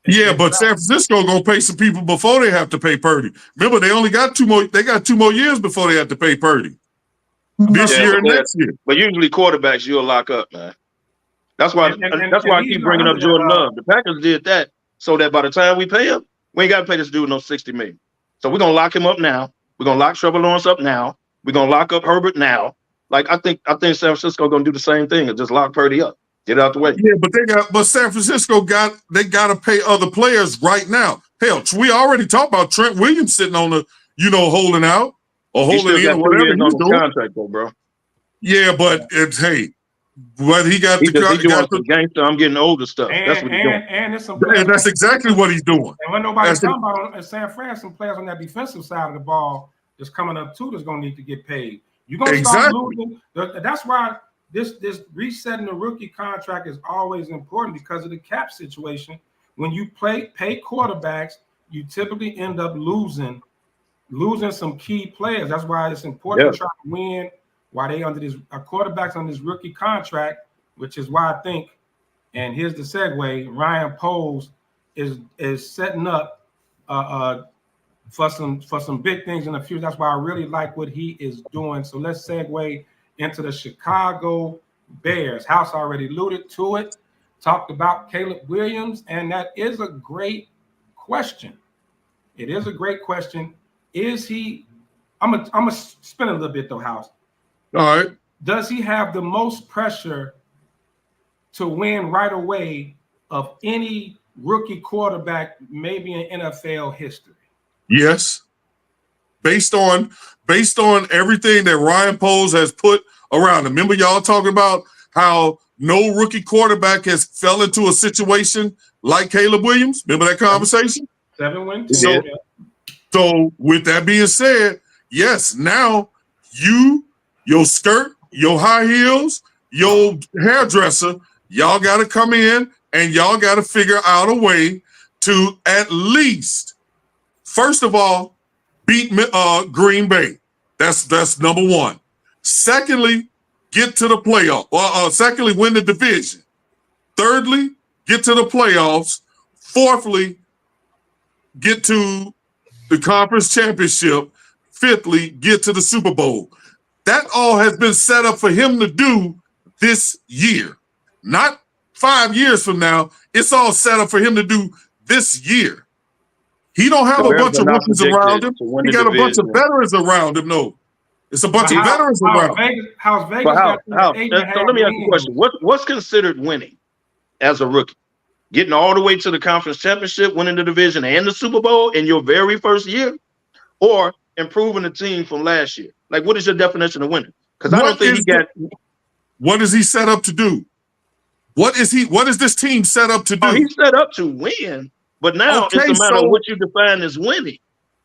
Yeah, but San Francisco gonna pay some people before they have to pay Purdy. Remember, they only got 2 more. They got 2 more years before they have to pay Purdy. This year and next year. But usually quarterbacks you'll lock up, man. That's why. That's why I keep bringing up Jordan Love. The Packers did that so that by the time we pay him, we ain't got to pay this dude no $60 million. So we're gonna lock him up now. We're gonna lock Trevor Lawrence up now. We're gonna lock up Herbert now. Like I think San Francisco gonna do the same thing and just lock Purdy up. Get out the way. Yeah, but San Francisco got to pay other players right now. Hell, we already talked about Trent Williams sitting on the, holding out or holding in or whatever he's doing. Contract though, bro. Yeah, but but he got the gangster. I'm getting older stuff. That's what he's doing. And it's some players, that's exactly what he's doing. And when nobody's talking about in San Fran, some players on that defensive side of the ball that's coming up too that's gonna need to get paid. You're gonna start losing. That's why. This resetting the rookie contract is always important because of the cap situation. When you pay quarterbacks, you typically end up losing some key players. That's why it's important to try to win while they under this quarterbacks on this rookie contract, which is why I think, and here's the segue, Ryan Poles is setting up for some big things in the future. That's why I really like what he is doing. So let's segue into the Chicago Bears. House already alluded to it, talked about Caleb Williams, and that is a great question. It is a great question. Is he, I'm gonna spin a little bit though, House. All right. Does he have the most pressure to win right away of any rookie quarterback maybe in NFL history? Yes. Based on everything that Ryan Poles has put around him. Remember y'all talking about how no rookie quarterback has fell into a situation like Caleb Williams? Remember that conversation? 7-win team. So with that being said, yes, now your skirt, your high heels, your hairdresser, y'all got to come in and y'all got to figure out a way to at least, first of all, beat Green Bay. That's number one. Secondly, get to the playoff. Secondly, win the division. Thirdly, get to the playoffs. Fourthly, get to the conference championship. Fifthly, get to the Super Bowl. That all has been set up for him to do this year. Not 5 years from now. It's all set up for him to do this year. He don't have a bunch of rookies around him. He got a bunch of veterans around him. No, it's a bunch of veterans around him. So let me ask you a question. What's considered winning as a rookie? Getting all the way to the conference championship, winning the division and the Super Bowl in your very first year, or improving the team from last year? Like, what is your definition of winning? Because I don't think he got. What is he set up to do? What is this team set up to do? Oh, he's set up to win. But now it's a matter of what you define as winning.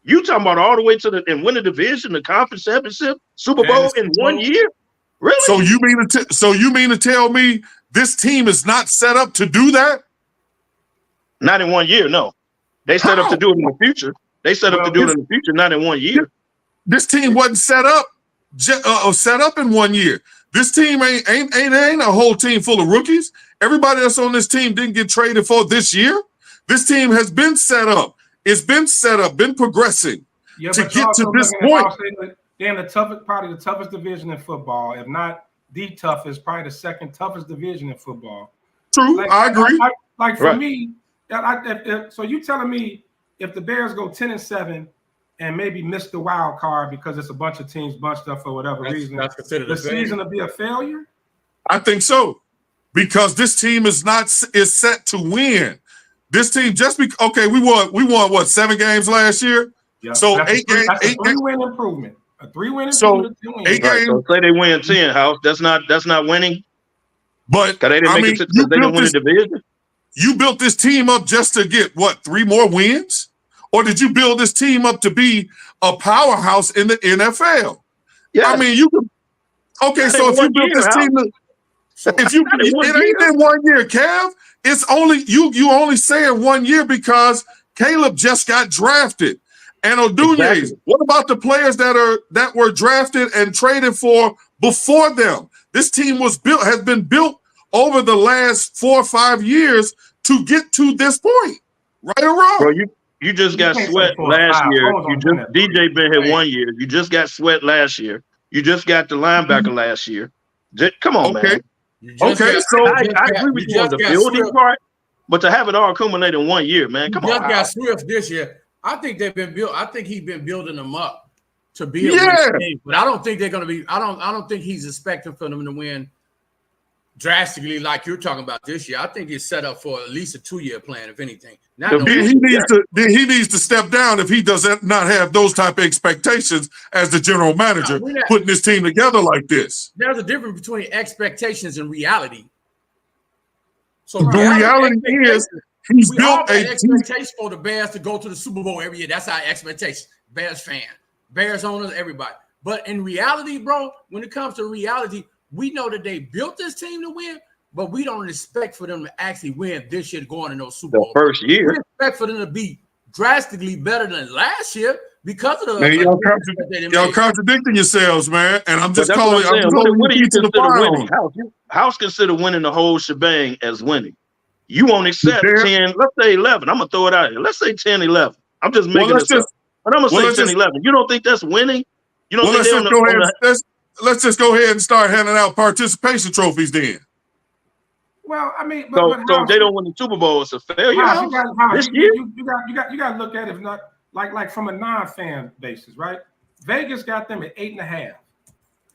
You talking about all the way to and win the division, the conference championship, Super Bowl in 1 year? Really? So you mean to tell me this team is not set up to do that? Not in 1 year, no. They set up to do it in the future. They set up to do it in the future, not in 1 year. This team wasn't set up in 1 year. This team ain't a whole team full of rookies. Everybody that's on this team didn't get traded for this year. This team has been set up. It's been set up, been progressing to get to this point. They're in probably the toughest division in football. If not the toughest, probably the second toughest division in football. True, I agree. For me, so you telling me if the Bears go 10-7 and maybe miss the wild card because it's a bunch of teams bunched up for whatever reason, the season will be a failure? I think so, because this team is set to win. This team we won what, 7 games last year? Yeah. So that's 8 games. That's a 3-win improvement. A 3-win improvement. So 8 games. So say they win 10, House. That's not winning. But they didn't make it to they didn't win the division. You built this team up just to get what, 3 more wins? Or did you build this team up to be a powerhouse in the NFL? Yeah. I mean, you could. Okay, so if you built this team, it ain't been 1 year, Kev. It's only you only saying 1 year because Caleb just got drafted. And Odunze, what about the players that were drafted and traded for before them? This team has been built over the last 4 or 5 years to get to this point. Right or wrong? Bro, you just got sweat last year. DJ been here 1 year. You just got sweat last year. You just got the linebacker last year. Come on, man. Okay, so I agree with you on the building part, but to have it all culminate in 1 year, man, come on. Just got Swift this year. I think they've been built. I think he's been building them up to be a winning team, but I don't think they're going to be. I don't think he's expecting for them to win drastically like you're talking about this year. I think it's set up for at least a 2-year plan, if anything. He needs to step down if he does not have those type of expectations as the general manager putting this team together like this. There's a difference between expectations and reality. So the reality is he's built a expectation for the Bears to go to the Super Bowl every year. That's our expectation. Bears fan, Bears owners, everybody. But in reality, bro, when it comes to reality, we know that they built this team to win, but we don't expect for them to actually win this year going in those Super Bowls. The first year. We expect for them to be drastically better than last year because of the y'all contradicting yourselves, man. And I'm just calling. What do you consider winning? House consider winning the whole shebang as winning. You won't accept 10, let's say 11. I'm gonna throw it out here. Let's say 10, 11. I'm just making this up. But I'm gonna say 10, 11. You don't think that's winning? You don't think let's just go ahead and start handing out participation trophies then. Well, I mean, so if they don't win the Super Bowl, it's a failure. This year, you got to look at it not like from a non-fan basis, right? Vegas got them at 8.5.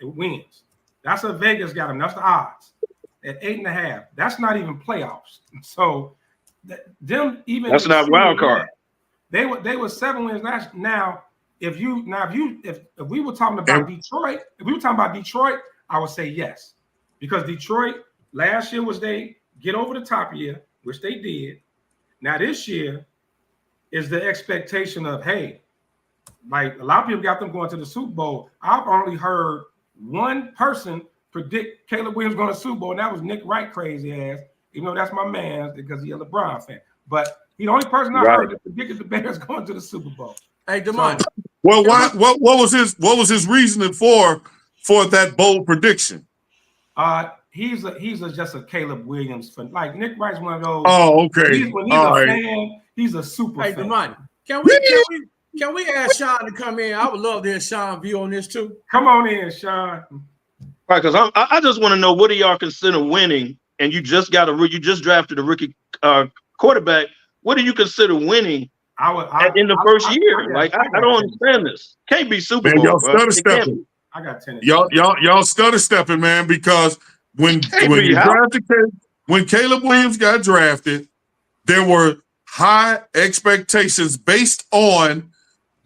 It wins. That's what Vegas got them. That's the odds at 8.5. That's not even playoffs. So them even that's not wild card. They were 7 wins last. Now, if we were talking about Detroit, I would say yes, because Detroit last year was they get over the top year, which they did. Now this year is the expectation of, hey, like a lot of people got them going to the Super Bowl. I've only heard one person predict Caleb Williams going to the Super Bowl, and that was Nick Wright, crazy ass. Even though that's my man because he's a LeBron fan. But he's the only person I heard that predicted the Bears going to the Super Bowl. Hey, Demond. Well, what was his reasoning for that bold prediction? He's just a Caleb Williams fan. Like Nick Wright's one of those. Oh, okay. When he's a fan, he's a super fan. Demond, can we ask Sean to come in? I would love to hear Sean's view on this too. Come on in, Sean. Right, because I just want to know, what do y'all consider winning? And you just drafted a rookie quarterback. What do you consider winning in the first year? I don't understand this. Can't be Super Bowl. Y'all stutter stepping. I got 10. Y'all stutter stepping, man, because when Caleb Williams got drafted, there were high expectations based on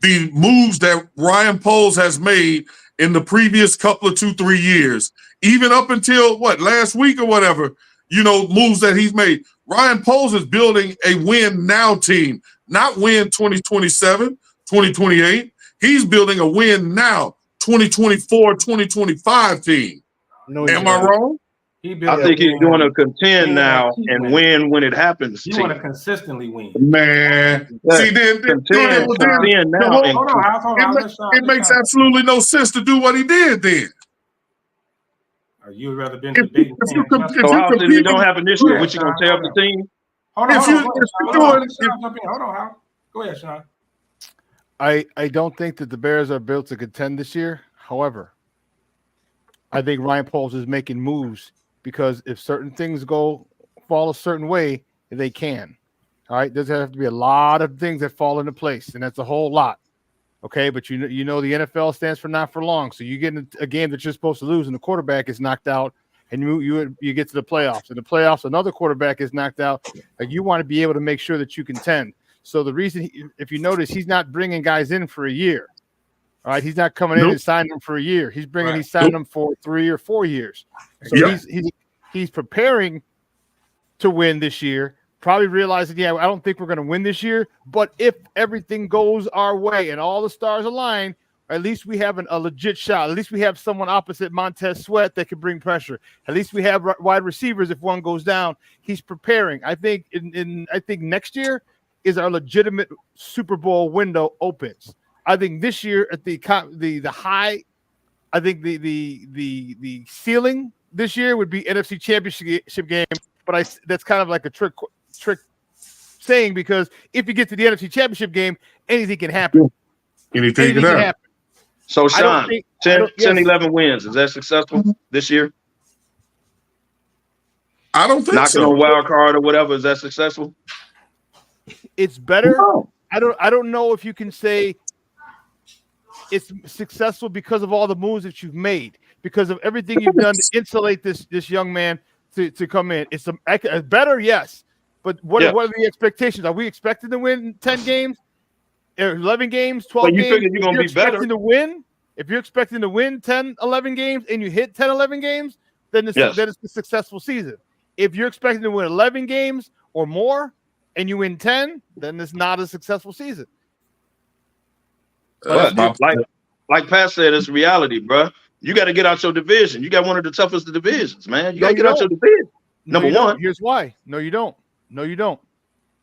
the moves that Ryan Poles has made in the previous couple of 2-3 years, even up until last week or whatever, moves that he's made. Ryan Poles is building a win now team, not win 2027, 2028. He's building a win now 2024, 2025 team. Am I wrong? I think he's going to contend now and win when it happens. You want to consistently win, man. See, then it makes absolutely no sense to do what he did. Then you'd rather been debating. If you don't have initiative, what you gonna tell the team? Hold on, Hal. Go ahead, Sean. I don't think that the Bears are built to contend this year. However, I think Ryan Poles is making moves because if certain things fall a certain way, they can. All right, there's have to be a lot of things that fall into place, and that's a whole lot. Okay, but the NFL stands for not for long. So you get in a game that you're supposed to lose, and the quarterback is knocked out, and you get to the playoffs. In the playoffs, another quarterback is knocked out. You want to be able to make sure that you contend. So the reason, if you notice, he's not bringing guys in for a year. All right, he's not coming in and signing them for a year. He's signing them for 3 or 4 years. So he's preparing to win this year. Probably realizing, I don't think we're going to win this year, but if everything goes our way and all the stars align, at least we have a legit shot. At least we have someone opposite Montez Sweat that can bring pressure. At least we have wide receivers if one goes down. He's preparing. I think I think next year is our legitimate Super Bowl window opens. I think this year at the high, I think the ceiling this year would be NFC Championship game, but that's kind of like a trick saying, because if you get to the NFC Championship game, anything can happen. Anything can happen. So, Sean, 11 wins. Is that successful this year? I don't think Knocking on wild card or whatever, is that successful? It's better. No. I don't know if you can say it's successful because of all the moves that you've made, because of everything you've done to insulate this young man to come in. It's better, yes. But what are the expectations? Are we expecting to win 10 games, 11 games, 12 games? Figure you're going to be better. If you're expecting to win 10, 11 games and you hit 10, 11 games, then it's a successful season. If you're expecting to win 11 games or more and you win 10, then it's not a successful season. Like Pat said, it's reality, bro. You got to get out your division. You got one of the toughest divisions, man. You got to get out your division. Number one. Here's why. No, you don't.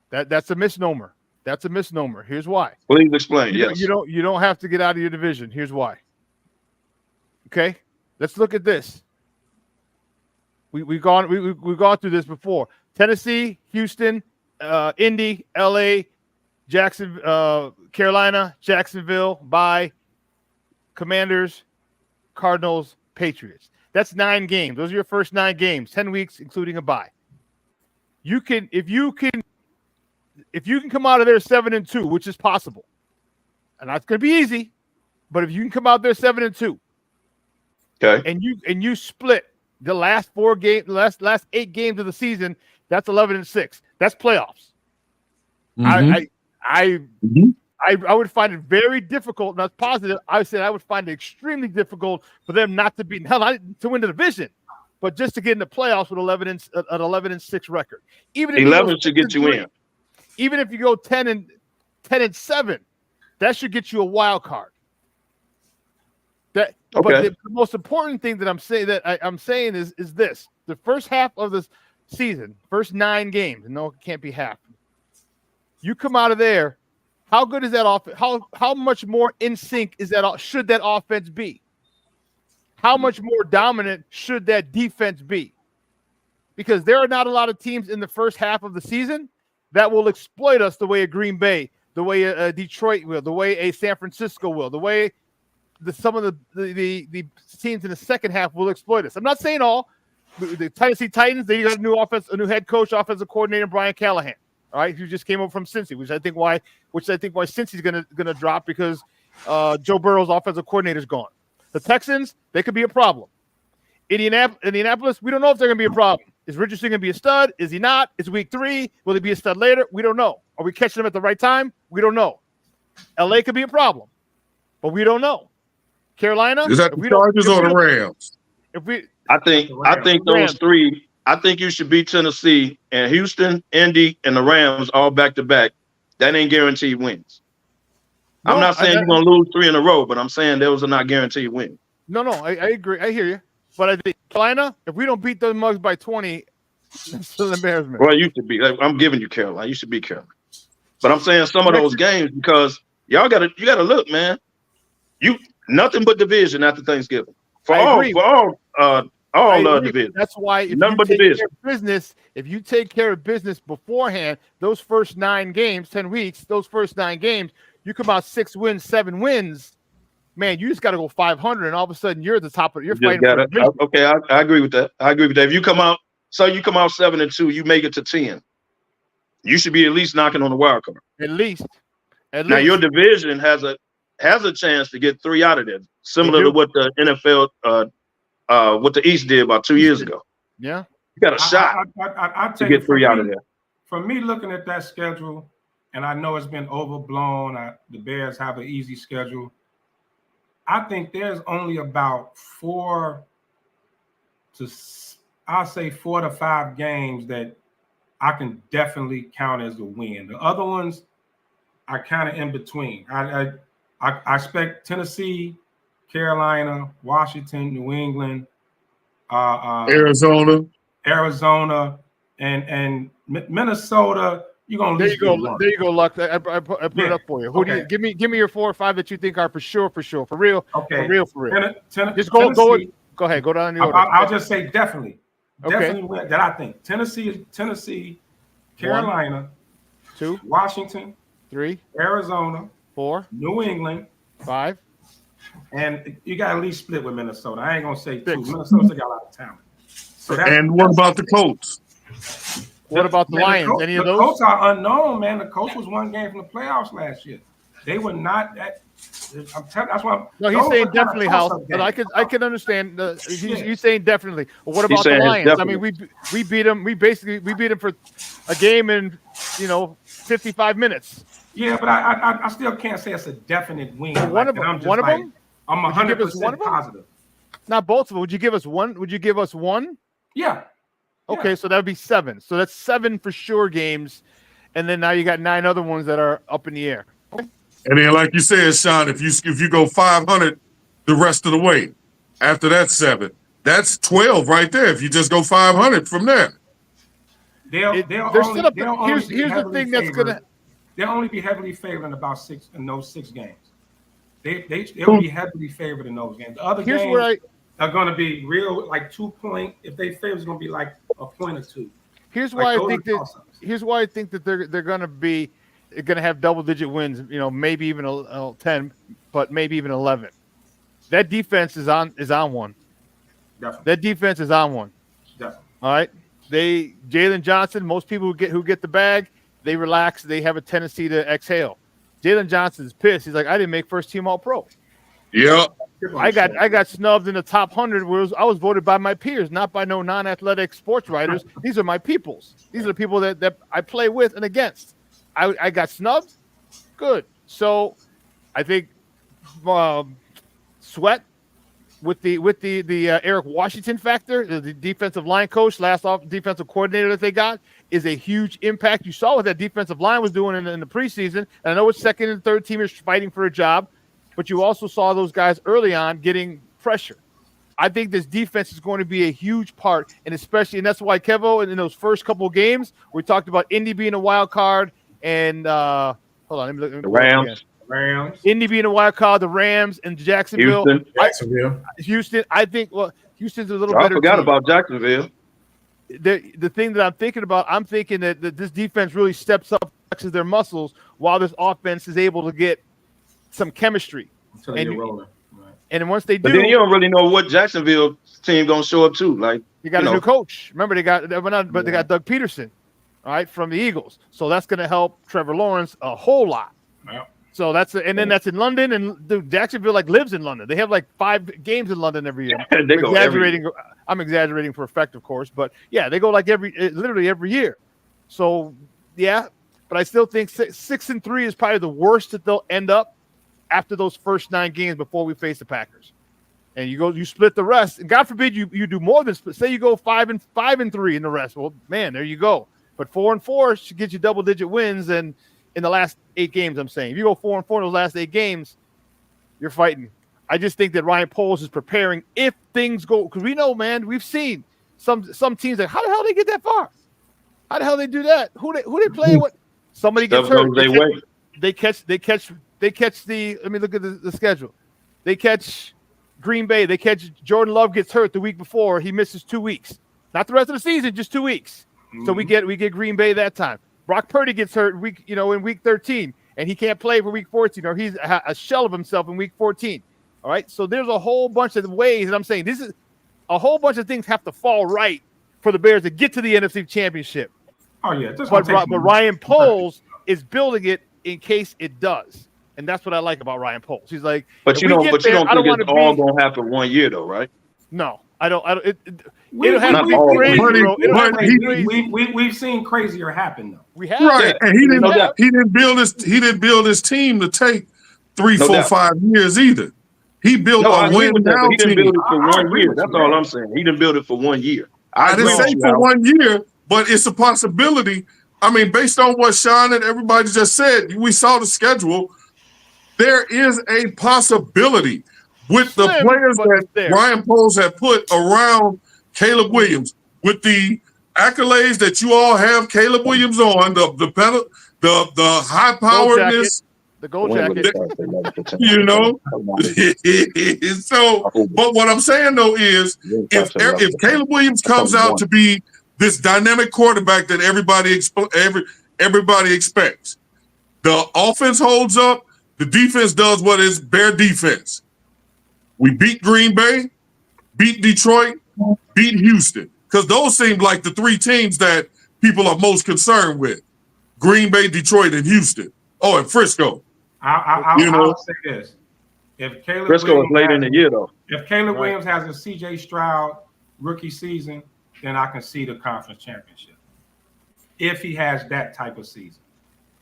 That's a misnomer. That's a misnomer. Here's why. Please explain. Yes. You don't have to get out of your division. Here's why. Okay, let's look at this. We've gone through this before. Tennessee, Houston, Indy, LA, Jackson, Carolina, Jacksonville, bye. Commanders, Cardinals, Patriots. That's 9 games. Those are your first 9 games, 10 weeks, including a bye. If you can come out of there 7-2, which is possible, and that's going to be easy, but if you can come out there 7-2, okay, and you split the last 4 games, last 8 games of the season, that's 11-6. That's playoffs. I would find it very difficult, not positive. I said I would find it extremely difficult for them not to beat not to win the division, but just to get in the playoffs with an 11-6 record. Even if 11 should get you in. Even if you go 10-7, that should get you a wild card. But the most important thing that I'm saying is this: the first half of the season, first 9 games, and no, it can't be half. You come out of there. How good is that offense? How much more in sync is that? Should that offense be? How much more dominant should that defense be? Because there are not a lot of teams in the first half of the season that will exploit us the way a Green Bay, the way a Detroit will, the way a San Francisco will, the way some of the teams in the second half will exploit us. I'm not saying all. The Tennessee Titans, they got a new head coach, offensive coordinator, Brian Callahan. All right, who just came over from Cincy, which I think why Cincy's gonna drop because Joe Burrow's offensive coordinator is gone. The Texans, they could be a problem. Indianapolis, we don't know if they're gonna be a problem. Is Richardson gonna be a stud? Is he not? It's week 3. Will he be a stud later? We don't know. Are we catching him at the right time? We don't know. LA could be a problem, but we don't know. Carolina, is that the Chargers or the Rams? I think those 3. I think you should beat Tennessee and Houston, Indy, and the Rams all back to back. That ain't guaranteed wins. No, I'm not saying you're gonna lose 3 in a row, but I'm saying those are not guaranteed wins. No, I agree. I hear you. But I think Carolina, if we don't beat those mugs by 20, it's still an embarrassment. Well, you should be. I'm giving you Carolina. You should be Carolina. But I'm saying some of those games because you gotta look, man. You nothing but division after Thanksgiving for all division. That's why if you take care of business beforehand, those first 9 games, 10 weeks, those first 9 games, you come out 6 wins, 7 wins. Man, you just got to go 500, and all of a sudden you're at the top of you're fighting. Okay, I agree with that. If you come out 7-2, you make it to 10. You should be at least knocking on the wild card. At least. Now your division has a chance to get 3 out of there, similar to what the NFL, what the East did about 2 years ago. Yeah, you got a shot to get 3 out of there. For me, looking at that schedule, and I know it's been overblown. The Bears have an easy schedule. I think there's only about 4 to 5 games that I can definitely count as a win. The other ones are kind of in between. I expect Tennessee, Carolina, Washington, New England, Arizona, and Minnesota. You're gonna there you go, Luck. I put it up for you. Who do you give me your 4 or 5 that you think are for real? Okay, for real. Just go ahead. Go down the order. I'll just say definitely win, that I think Tennessee, Carolina, 2, Washington, 3, Arizona, 4, New England, 5, and you got at least split with Minnesota. I ain't gonna say 2. Minnesota's got a lot of talent. And what about the Colts? What about the Lions? Any of those? The Colts are unknown, man. The Colts was 1 game from the playoffs last year. They were not that. I'm telling. That's why. No, he's saying definitely, Hal. But I can understand. He's saying definitely. Well, what about the Lions? Definitely. I mean, we beat them. We beat them for a game in 55 minutes. Yeah, but I still can't say it's a definite win. One of them. I'm 100% positive. Not both of them. Would you give us one? Would you give us one? Yeah. Okay, so that would be 7. So that's 7 for sure games, and then now you got 9 other ones that are up in the air. And then, like you said, Sean, if you go 500 the rest of the way, after that 7, that's 12 right there. If you just go 500 from there, here's the thing that's gonna. They'll only be heavily favored in about 6 in those 6 games. They'll be heavily favored in those games. The other games are going to be real, like 2 point. If they favor, it's going to be like a point or 2. Here's why I think that they're going to have double-digit wins. Maybe even 10, but maybe even 11. That defense is on one. Definitely. That defense is on one. Definitely. All right. Jalen Johnson. Most people who get the bag, they relax. They have a tendency to exhale. Jalen Johnson's pissed. He's like, I didn't make first team All-Pro. Yeah. I got snubbed in the top 100. I was voted by my peers, not by no non-athletic sports writers. These are my peoples. These are the people that I play with and against. I got snubbed. Good. So I think Sweat with the Eric Washington factor, the defensive line coach, last off defensive coordinator that they got, is a huge impact. You saw what that defensive line was doing in the preseason. And I know it's second and third teamers fighting for a job, but you also saw those guys early on getting pressure. I think this defense is going to be a huge part, and that's why Kevo, in those first couple of games, we talked about Indy being a wild card, and hold on, let me look. The Rams. Indy being a wild card, the Rams, and Jacksonville. Houston. I think, Houston's a little better. I forgot team. about Jacksonville. The thing that I'm thinking that this defense really steps up, flexes their muscles, while this offense is able to get some chemistry. And once they do, but then you don't really know what Jacksonville team gonna show up to. Like, you got a new coach. Remember, they got Doug Peterson, all right, from the Eagles. So that's going to help Trevor Lawrence a whole lot. Yeah. So that's then that's in London, and Jacksonville lives in London. They have 5 games in London every year. I'm exaggerating for effect, of course, but yeah, they go literally every year. So yeah, but I still think 6-3 is probably the worst that they'll end up after those first 9 games before we face the Packers. And you split the rest, and God forbid you do more than split. Say you go 5-3 in the rest. Well, man, there you go. But 4-4 should get you double-digit wins, and in the last 8 games, I'm saying. If you go 4-4 in those last 8 games, you're fighting. I just think that Ryan Poles is preparing if things go, because we know, man, we've seen some teams that how the hell they get that far? How the hell they do that? Who they play with? Somebody gets hurt. They catch the. Let me look at the schedule. They catch Green Bay. They catch Jordan Love gets hurt the week before. He misses 2 weeks. Not the rest of the season, just 2 weeks. Mm-hmm. So we get Green Bay that time. Brock Purdy gets hurt in week 13, and he can't play for week 14, or he's a shell of himself in week 14. All right. So there's a whole bunch of ways that I'm saying this is a whole bunch of things have to fall right for the Bears to get to the NFC Championship. Oh yeah. But Ryan Poles is building it in case it does. And that's what I like about Ryan Poles. He's like, but you don't think it's all going to happen 1 year though, right? No, I don't. We've seen crazier happen though. We have, right? And he didn't build his team to take 3, 4, 5 years either. He built a win now. He didn't build it for 1 year. That's all I'm saying. He didn't build it for 1 year. I didn't say for 1 year, but it's a possibility. I mean, based on what Sean and everybody just said, we saw the schedule. There is a possibility with the players that Ryan Poles had put around Caleb Williams, with the accolades that you all have Caleb Williams on, the high poweredness, the gold jacket, So, but what I'm saying though is, if Caleb Williams comes out to be this dynamic quarterback that everybody expects, the offense holds up. The defense does what is Bear defense. We beat Green Bay, beat Detroit, beat Houston, because those seem like the 3 teams that people are most concerned with: Green Bay, Detroit, and Houston. Oh, and Frisco. I'll say this: if Caleb Frisco is late in the year, though. If Caleb Williams has a C.J. Stroud rookie season, then I can see the conference championship. If he has that type of season.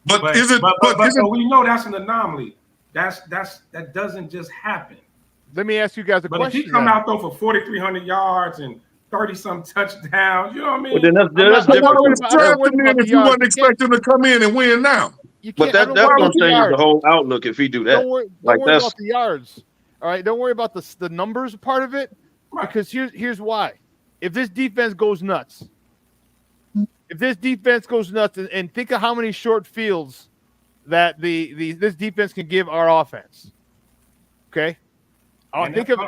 But we know that's an anomaly. That doesn't just happen. Let me ask you guys a question. But if he come out though for 4,300 yards and 30-some touchdowns, you know what I mean? Well, then that's different. If you wasn't expecting to come in and win now. But that's going to change the whole outlook if he do that. Don't worry about the yards. All right, don't worry about the numbers part of it, because here's why. If this defense goes nuts, and think of how many short fields that this defense can give our offense. Okay. Think of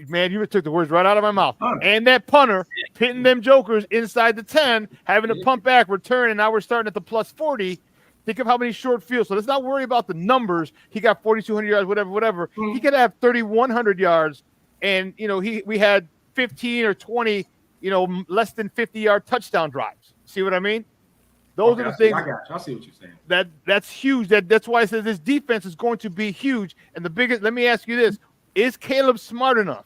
man, you took the words right out of my mouth. And that punter hitting them jokers inside the 10, having to pump back, return, and now we're starting at the plus 40. Think of how many short fields. So let's not worry about the numbers. He got 4,200 yards, whatever. He could have 3,100 yards, and we had 15 or 20, less than 50-yard touchdown drives. See what I mean? Those are the things. I got you. I see what you're saying. That's huge. That's why I said this defense is going to be huge. And the biggest. Let me ask you this: is Caleb smart enough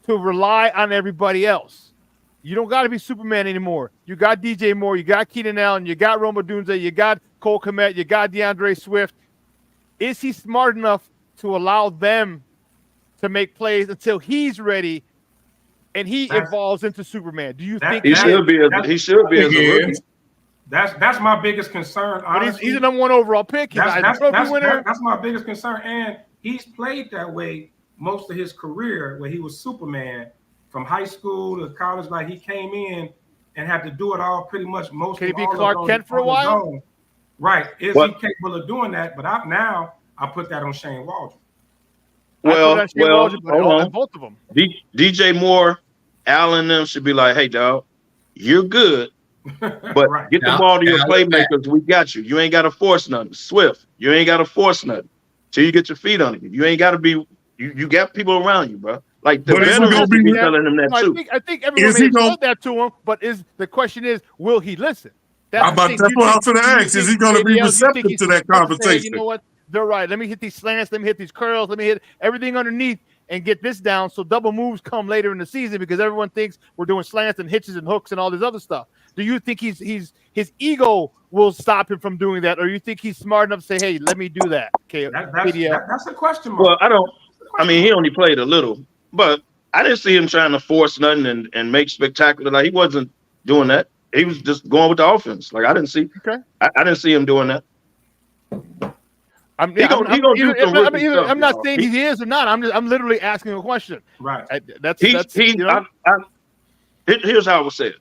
to rely on everybody else? You don't got to be Superman anymore. You got DJ Moore, you got Keenan Allen, you got Roma Dunze, you got Cole Kmet, you got DeAndre Swift. Is he smart enough to allow them to make plays until he's ready and he evolves into Superman? Do you think he should be as a rookie? That's my biggest concern. Honestly. But he's a number 1 overall pick. That's my biggest concern. And he's played that way most of his career, where he was Superman from high school to college. Like, he came in and had to do it all pretty much. Can he be Clark Kent for a while? Right. Is he capable of doing that? But I put that on Shane Waldron. Well, hold on. Both of them. DJ Moore, Allen, them should be like, hey, dog, you're good, but get the ball to your playmakers. We got you. You ain't got to force nothing. Swift, you ain't got to force nothing till you get your feet on it. You ain't got to be. You got people around you, bro. Like, the veterans should be telling him that too. I think everyone may have told that to him, but the question is, will he listen? That's what I was going to ask. Is he going to be receptive to that conversation? You know what? They're right. Let me hit these slants. Let me hit these curls. Let me hit everything underneath and get this down so double moves come later in the season, because everyone thinks we're doing slants and hitches and hooks and all this other stuff. Do you think his ego will stop him from doing that, or you think he's smart enough to say, hey, let me do that? Okay, that's a question mark. Well, he only played a little, but I didn't see him trying to force nothing and make spectacular. Like, he wasn't doing that. He was just going with the offense. Like, I didn't see him doing that. I'm not saying he is or not. I'm literally asking a question. Right. Here's how I would say it.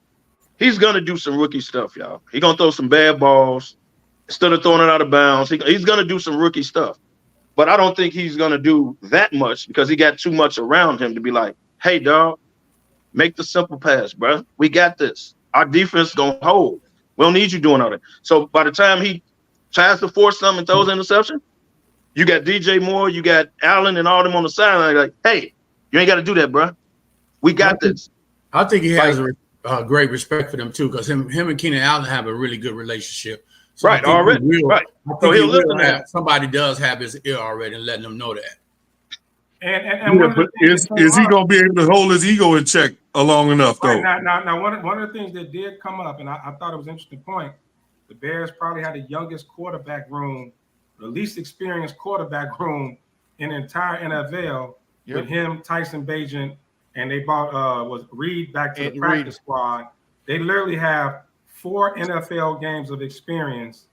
He's gonna do some rookie stuff, y'all. He's gonna throw some bad balls instead of throwing it out of bounds. He's gonna do some rookie stuff, but I don't think he's gonna do that much because he got too much around him to be like, hey, dog, make the simple pass, bro. We got this. Our defense gonna hold. We don't need you doing all that. So by the time he tries to force something and throws an interception, you got DJ Moore, you got Allen, and all them on the sideline. Like, hey, you ain't got to do that, bro. We got this. I think he has a great respect for them too, because him and Keenan Allen have a really good relationship. So right, already. So he'll listen to that. Somebody does have his ear already and letting them know that. Is he going to be able to hold his ego in check long enough, though? Right, now, one of the things that did come up, and I thought it was an interesting point, the Bears probably had the youngest quarterback room, the least experienced quarterback room in the entire NFL with him, Tyson Bagent, and they brought was Reed back to the practice squad. They literally have 4 NFL games of experience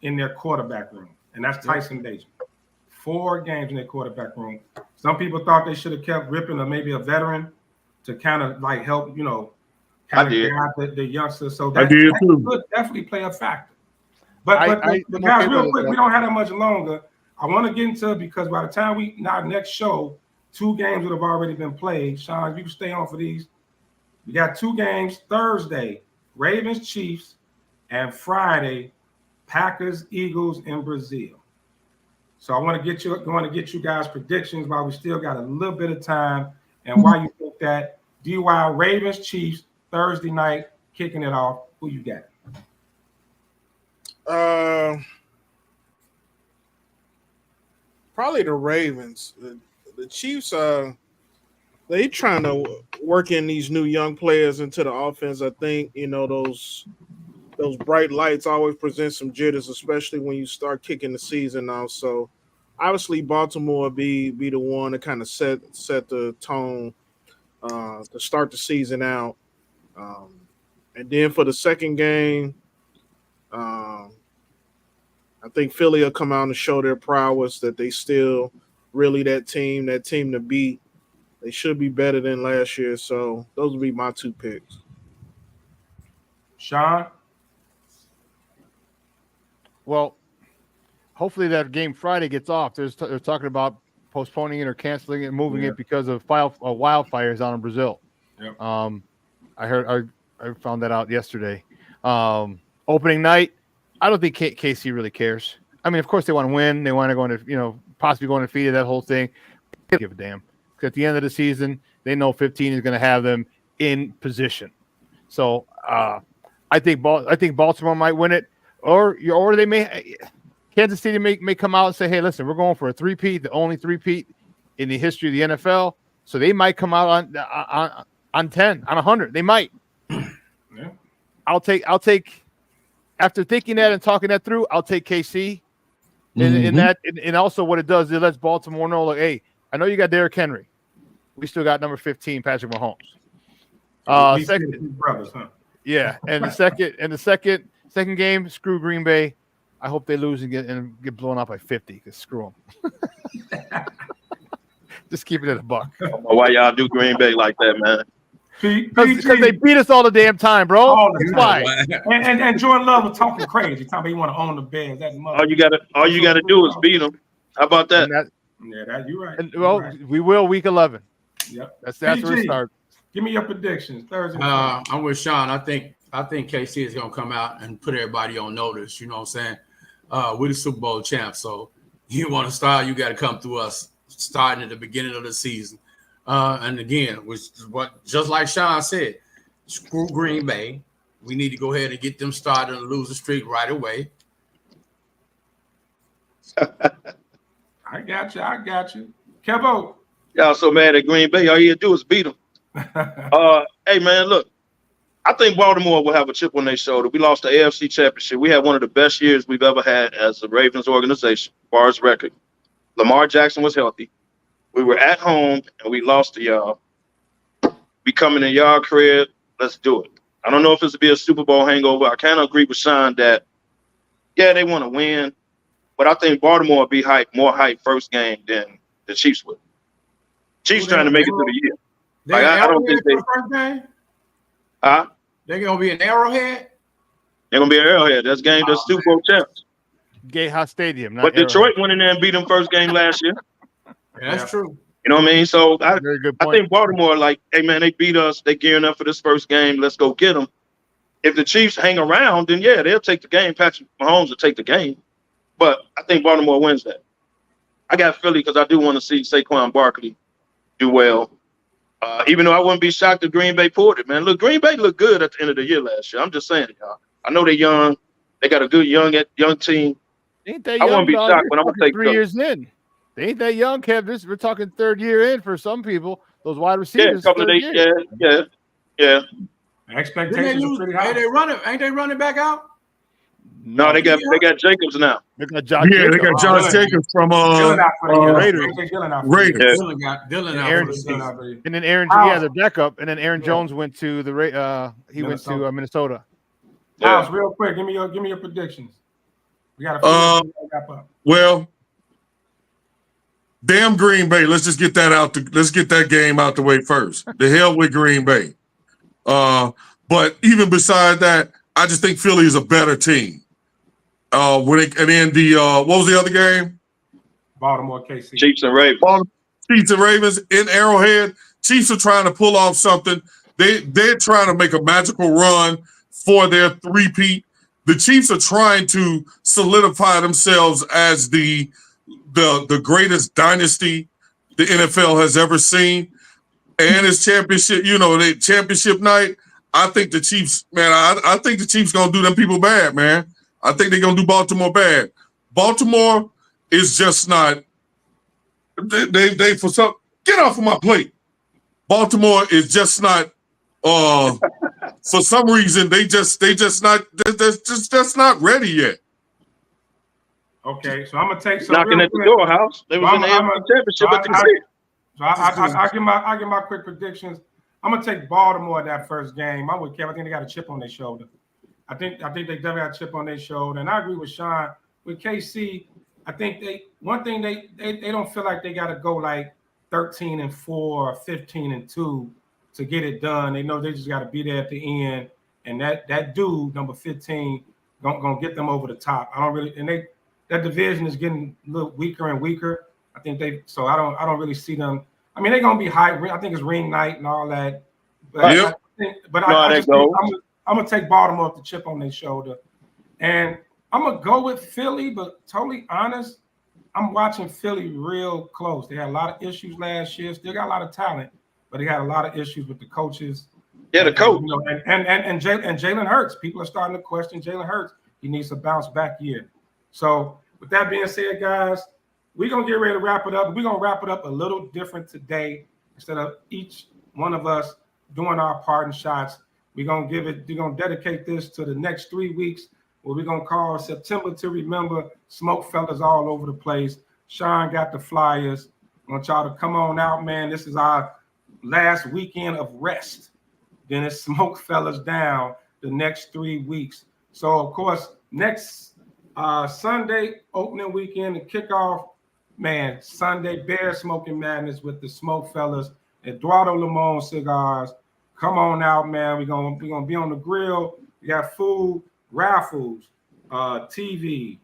in their quarterback room, and that's Tyson Bagent. 4 games in their quarterback room. Some people thought they should have kept Rippon or maybe a veteran to kind of like help, kind of guide the youngsters. So that could definitely play a factor. But guys, real quick, we don't have that much longer. I want to get into it because by the time our next show, 2 games would have already been played. Sean, you can stay on for these. We got 2 games Thursday, Ravens, Chiefs, and Friday, Packers, Eagles in Brazil. So I want to get you guys predictions while we still got a little bit of time, and why you think that DY Ravens, Chiefs, Thursday night, kicking it off. Who you got? Probably the Ravens. The Chiefs they trying to work in these new young players into the offense. I think those bright lights always present some jitters, especially when you start kicking the season out. So obviously Baltimore be the one to kind of set the tone to start the season out. And then for the second game, I think Philly will come out and show their prowess that they still really that team to beat. They should be better than last year. So those will be my 2 picks. Sean? Well, hopefully that game Friday gets off. They're talking about postponing it or canceling it, moving it because of wildfires down in Brazil. Yep. I found that out yesterday. Opening night, I don't think KC really cares. I mean, of course they want to win. They want to go into, possibly go undefeated, that whole thing. They don't give a damn. Because at the end of the season, they know 15 is going to have them in position. So I think Baltimore might win it, or they may. Kansas City may come out and say, "Hey, listen, we're going for a 3-peat, the only 3-peat in the history of the NFL." So they might come out on 10, on 100. They might. I'll take. After thinking that and talking that through, I'll take KC. In that, and also what it does, it lets Baltimore know, like, hey, I know you got Derrick Henry. We still got number 15, Patrick Mahomes. Second brothers, huh? Yeah, and the second game, screw Green Bay. I hope they lose and get blown out by 50. Because screw them. Just keep it at a buck. I don't know why y'all do Green Bay like that, man. Because they beat us all the damn time, bro. That's why. And Jordan Love was talking crazy. Talking about he want to own the Bears. That All you gotta do is beat them. How about that? You're right. And, well, we will week 11. Yep. That's where it starts. Give me your predictions Thursday. I'm with Sean. I think KC is gonna come out and put everybody on notice. You know what I'm saying? We're the Super Bowl champs, so you want to start, you got to come through us starting at the beginning of the season. And again, just like Sean said, screw Green Bay. We need to go ahead and get them started and lose the streak right away. I got you. Kevo. Y'all so mad at Green Bay. All you do is beat them. Hey, man, look. I think Baltimore will have a chip on their shoulder. We lost the AFC Championship. We had one of the best years we've ever had as a Ravens organization, as far as record. Lamar Jackson was healthy. We were at home, and we lost to y'all. We coming in y'all crib. Let's do it. I don't know if it's to be a Super Bowl hangover. I kind of agree with Sean that, yeah, they want to win, but I think Baltimore will be more hype first game than the Chiefs would. Chiefs trying to make it through the year. Like, I don't think they. First game? Huh? They're gonna be an Arrowhead. They're gonna be an Arrowhead. That's game. That's Super Bowl champs. Gatehouse Stadium. But Detroit went in there and beat them first game last year. Yeah, that's true. You know what I mean? So I point. think Baltimore, like, hey man, they beat us. They gearing up for this first game. Let's go get them. If the Chiefs hang around, then yeah, they'll take the game. Patrick Mahomes will take the game. But I think Baltimore wins that. I got Philly because I do want to see Saquon Barkley do well. Even though I wouldn't be shocked if Green Bay pulled it, man. Look, Green Bay looked good at the end of the year last year. I'm just saying, y'all. I know they're young. They got a good young team. Ain't that I young, wouldn't be dog? shocked, but I'm going to take 3 years in. They ain't that young, Kev. We're talking third year in for some people. Those wide receivers. Yeah, a couple of days. Yeah. Expectations are pretty high. Ain't they running back out? No, they got Jacobs now. They got Josh They got Josh Jacobs from Raiders. Raiders. Dylan out. And then Aaron, the backup, and then Aaron Jones went to Minnesota. Miles, real quick, give me your predictions. We got a wrap up. Well, damn Green Bay. Let's just get that let's get that game out the way first. The hell with Green Bay. But even beside that, I just think Philly is a better team. What was the other game? Baltimore, KC. Chiefs and Ravens. Chiefs and Ravens in Arrowhead. Chiefs are trying to pull off something. They're trying to make a magical run for their three-peat. The Chiefs are trying to solidify themselves as the greatest dynasty the NFL has ever seen. And it's championship, championship night. I think the Chiefs, man, I think the Chiefs gonna do them people bad, man. I think they're gonna do Baltimore bad. Baltimore is just not. They for some get off of my plate. Baltimore is just not. For some reason, they just not ready yet. Okay, so I'm gonna take some knocking at the door, House. They was in the championship at the seat. So I give my quick predictions. I'm gonna take Baltimore that first game. I'm with Kevin. I think they got a chip on their shoulder. I think they definitely got a chip on their shoulder. And I agree with Sean. With KC, I think they don't feel like they gotta go like 13-4 or 15-2 to get it done. They know they just gotta be there at the end. And that dude, number 15, gonna get them over the top. That division is getting a little weaker and weaker. I don't really see them. I mean, they're gonna be high. I think it's ring night and all that. But I'm gonna take Baltimore with the chip on their shoulder, and I'm gonna go with Philly. But totally honest, I'm watching Philly real close. They had a lot of issues last year. Still got a lot of talent, but they had a lot of issues with the coaches. Yeah, the coach. And Jalen Hurts. People are starting to question Jalen Hurts. He needs a bounce back year. So with that being said, guys, we're going to get ready to wrap it up. We're going to wrap it up a little different today. Instead of each one of us doing our parting shots, We're gonna dedicate this to the next 3 weeks, what we're gonna call September to Remember. SmokeFellas all over the place. Sean got the flyers. I want y'all to come on out, man. This is our last weekend of rest. Then it's SmokeFellas down the next 3 weeks. So of course, next Sunday, opening weekend, the kickoff, man, Sunday, Bear Smoking Madness with the SmokeFellas, Eduardo Limon Cigars. Come on out, man. We're gonna be on the grill. We got food, raffles, TV,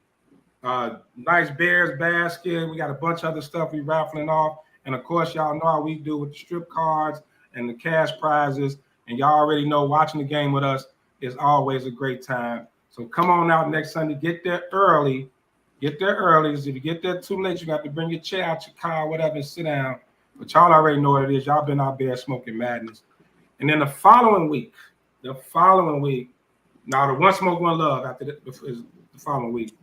nice Bears basket. We got a bunch of other stuff we raffling off. And of course, y'all know how we do with the strip cards and the cash prizes. And y'all already know watching the game with us is always a great time. So come on out next Sunday. Get there early. Get there early. If you get there too late, you got to bring your chair out, your car, whatever, and sit down. But y'all already know what it is. Y'all been out there smoking madness. And then the following week, now the One Smoke, One Love after is the following week.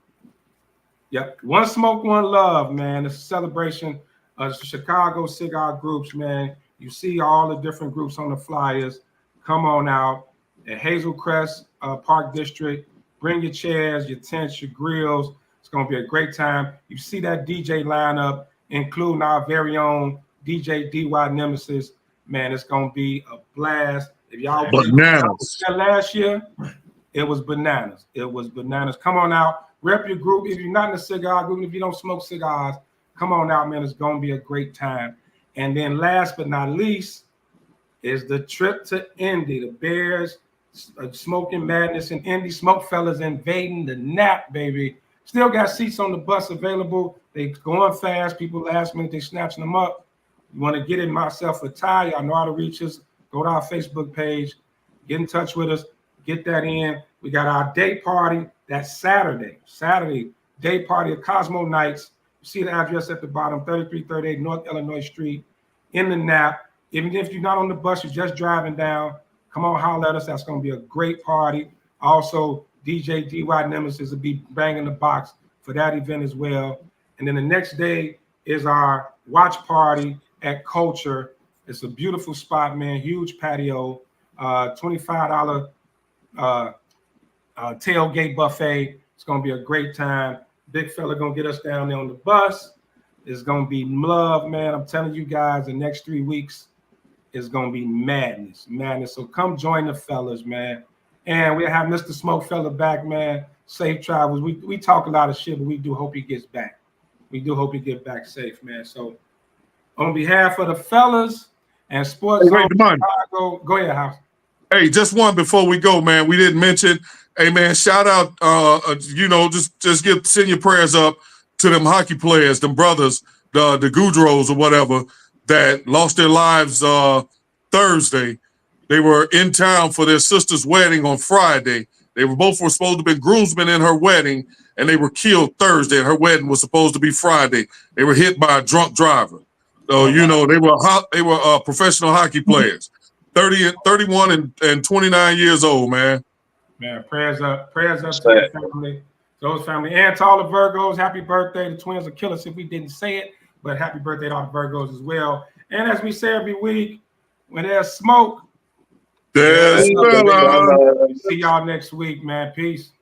Yep, One Smoke, One Love, man. It's a celebration of the Chicago cigar groups, man. You see all the different groups on the flyers. Come on out at Hazel Crest Park District. Bring your chairs, your tents, your grills. It's going to be a great time. You see that DJ lineup, including our very own DJ DY Nemesis. Man, it's going to be a blast. If y'all bananas last year, it was bananas. It was bananas. Come on out. Rep your group. If you're not in a cigar group, if you don't smoke cigars, come on out, man. It's going to be a great time. And then last but not least is the trip to Indy. The Bears Smoking Madness in Indy. SmokeFellas invading the Nap, baby. Still got seats on the bus available. They going fast. People last minute, they snatching them up. You want to get in myself a tie, y'all know how to reach us. Go to our Facebook page. Get in touch with us. Get that in. We got our day party. That's Saturday. Day party at Cosmo Nights. You see the address at the bottom, 3338 North Illinois Street in the Nap. Even if you're not on the bus, you're just driving down, come on, holler at us. That's going to be a great party. Also, DJ DY Nemesis will be banging the box for that event as well. And then the next day is our watch party at Culture. It's a beautiful spot, man. Huge patio, $25 tailgate buffet. It's going to be a great time. Big fella going to get us down there on the bus. It's going to be love, man. I'm telling you guys, the next 3 weeks is going to be madness. So come join the fellas, man. And we have Mr. SmokeFella back, man. Safe travels. We talk a lot of shit, but we do hope he gets back. We do hope he get back safe, man. So on behalf of the fellas and Sports Zone Chicago, go ahead, House. Hey, just one before we go, man. We didn't mention, hey, man, shout out, send your prayers up to them hockey players, them brothers, the Goudreaus or whatever, that lost their lives Thursday. They were in town for their sister's wedding on Friday. They were supposed to have been groomsmen in her wedding, and they were killed Thursday, and her wedding was supposed to be Friday. They were hit by a drunk driver. So, they were professional hockey players. 31 and 29 years old, man. Man, prayers up to the family. Those family. And to all the Virgos, happy birthday. The twins will kill us if we didn't say it, but happy birthday to all the Virgos as well. And as we say every week, when there's smoke, there's see y'all next week, man. Peace.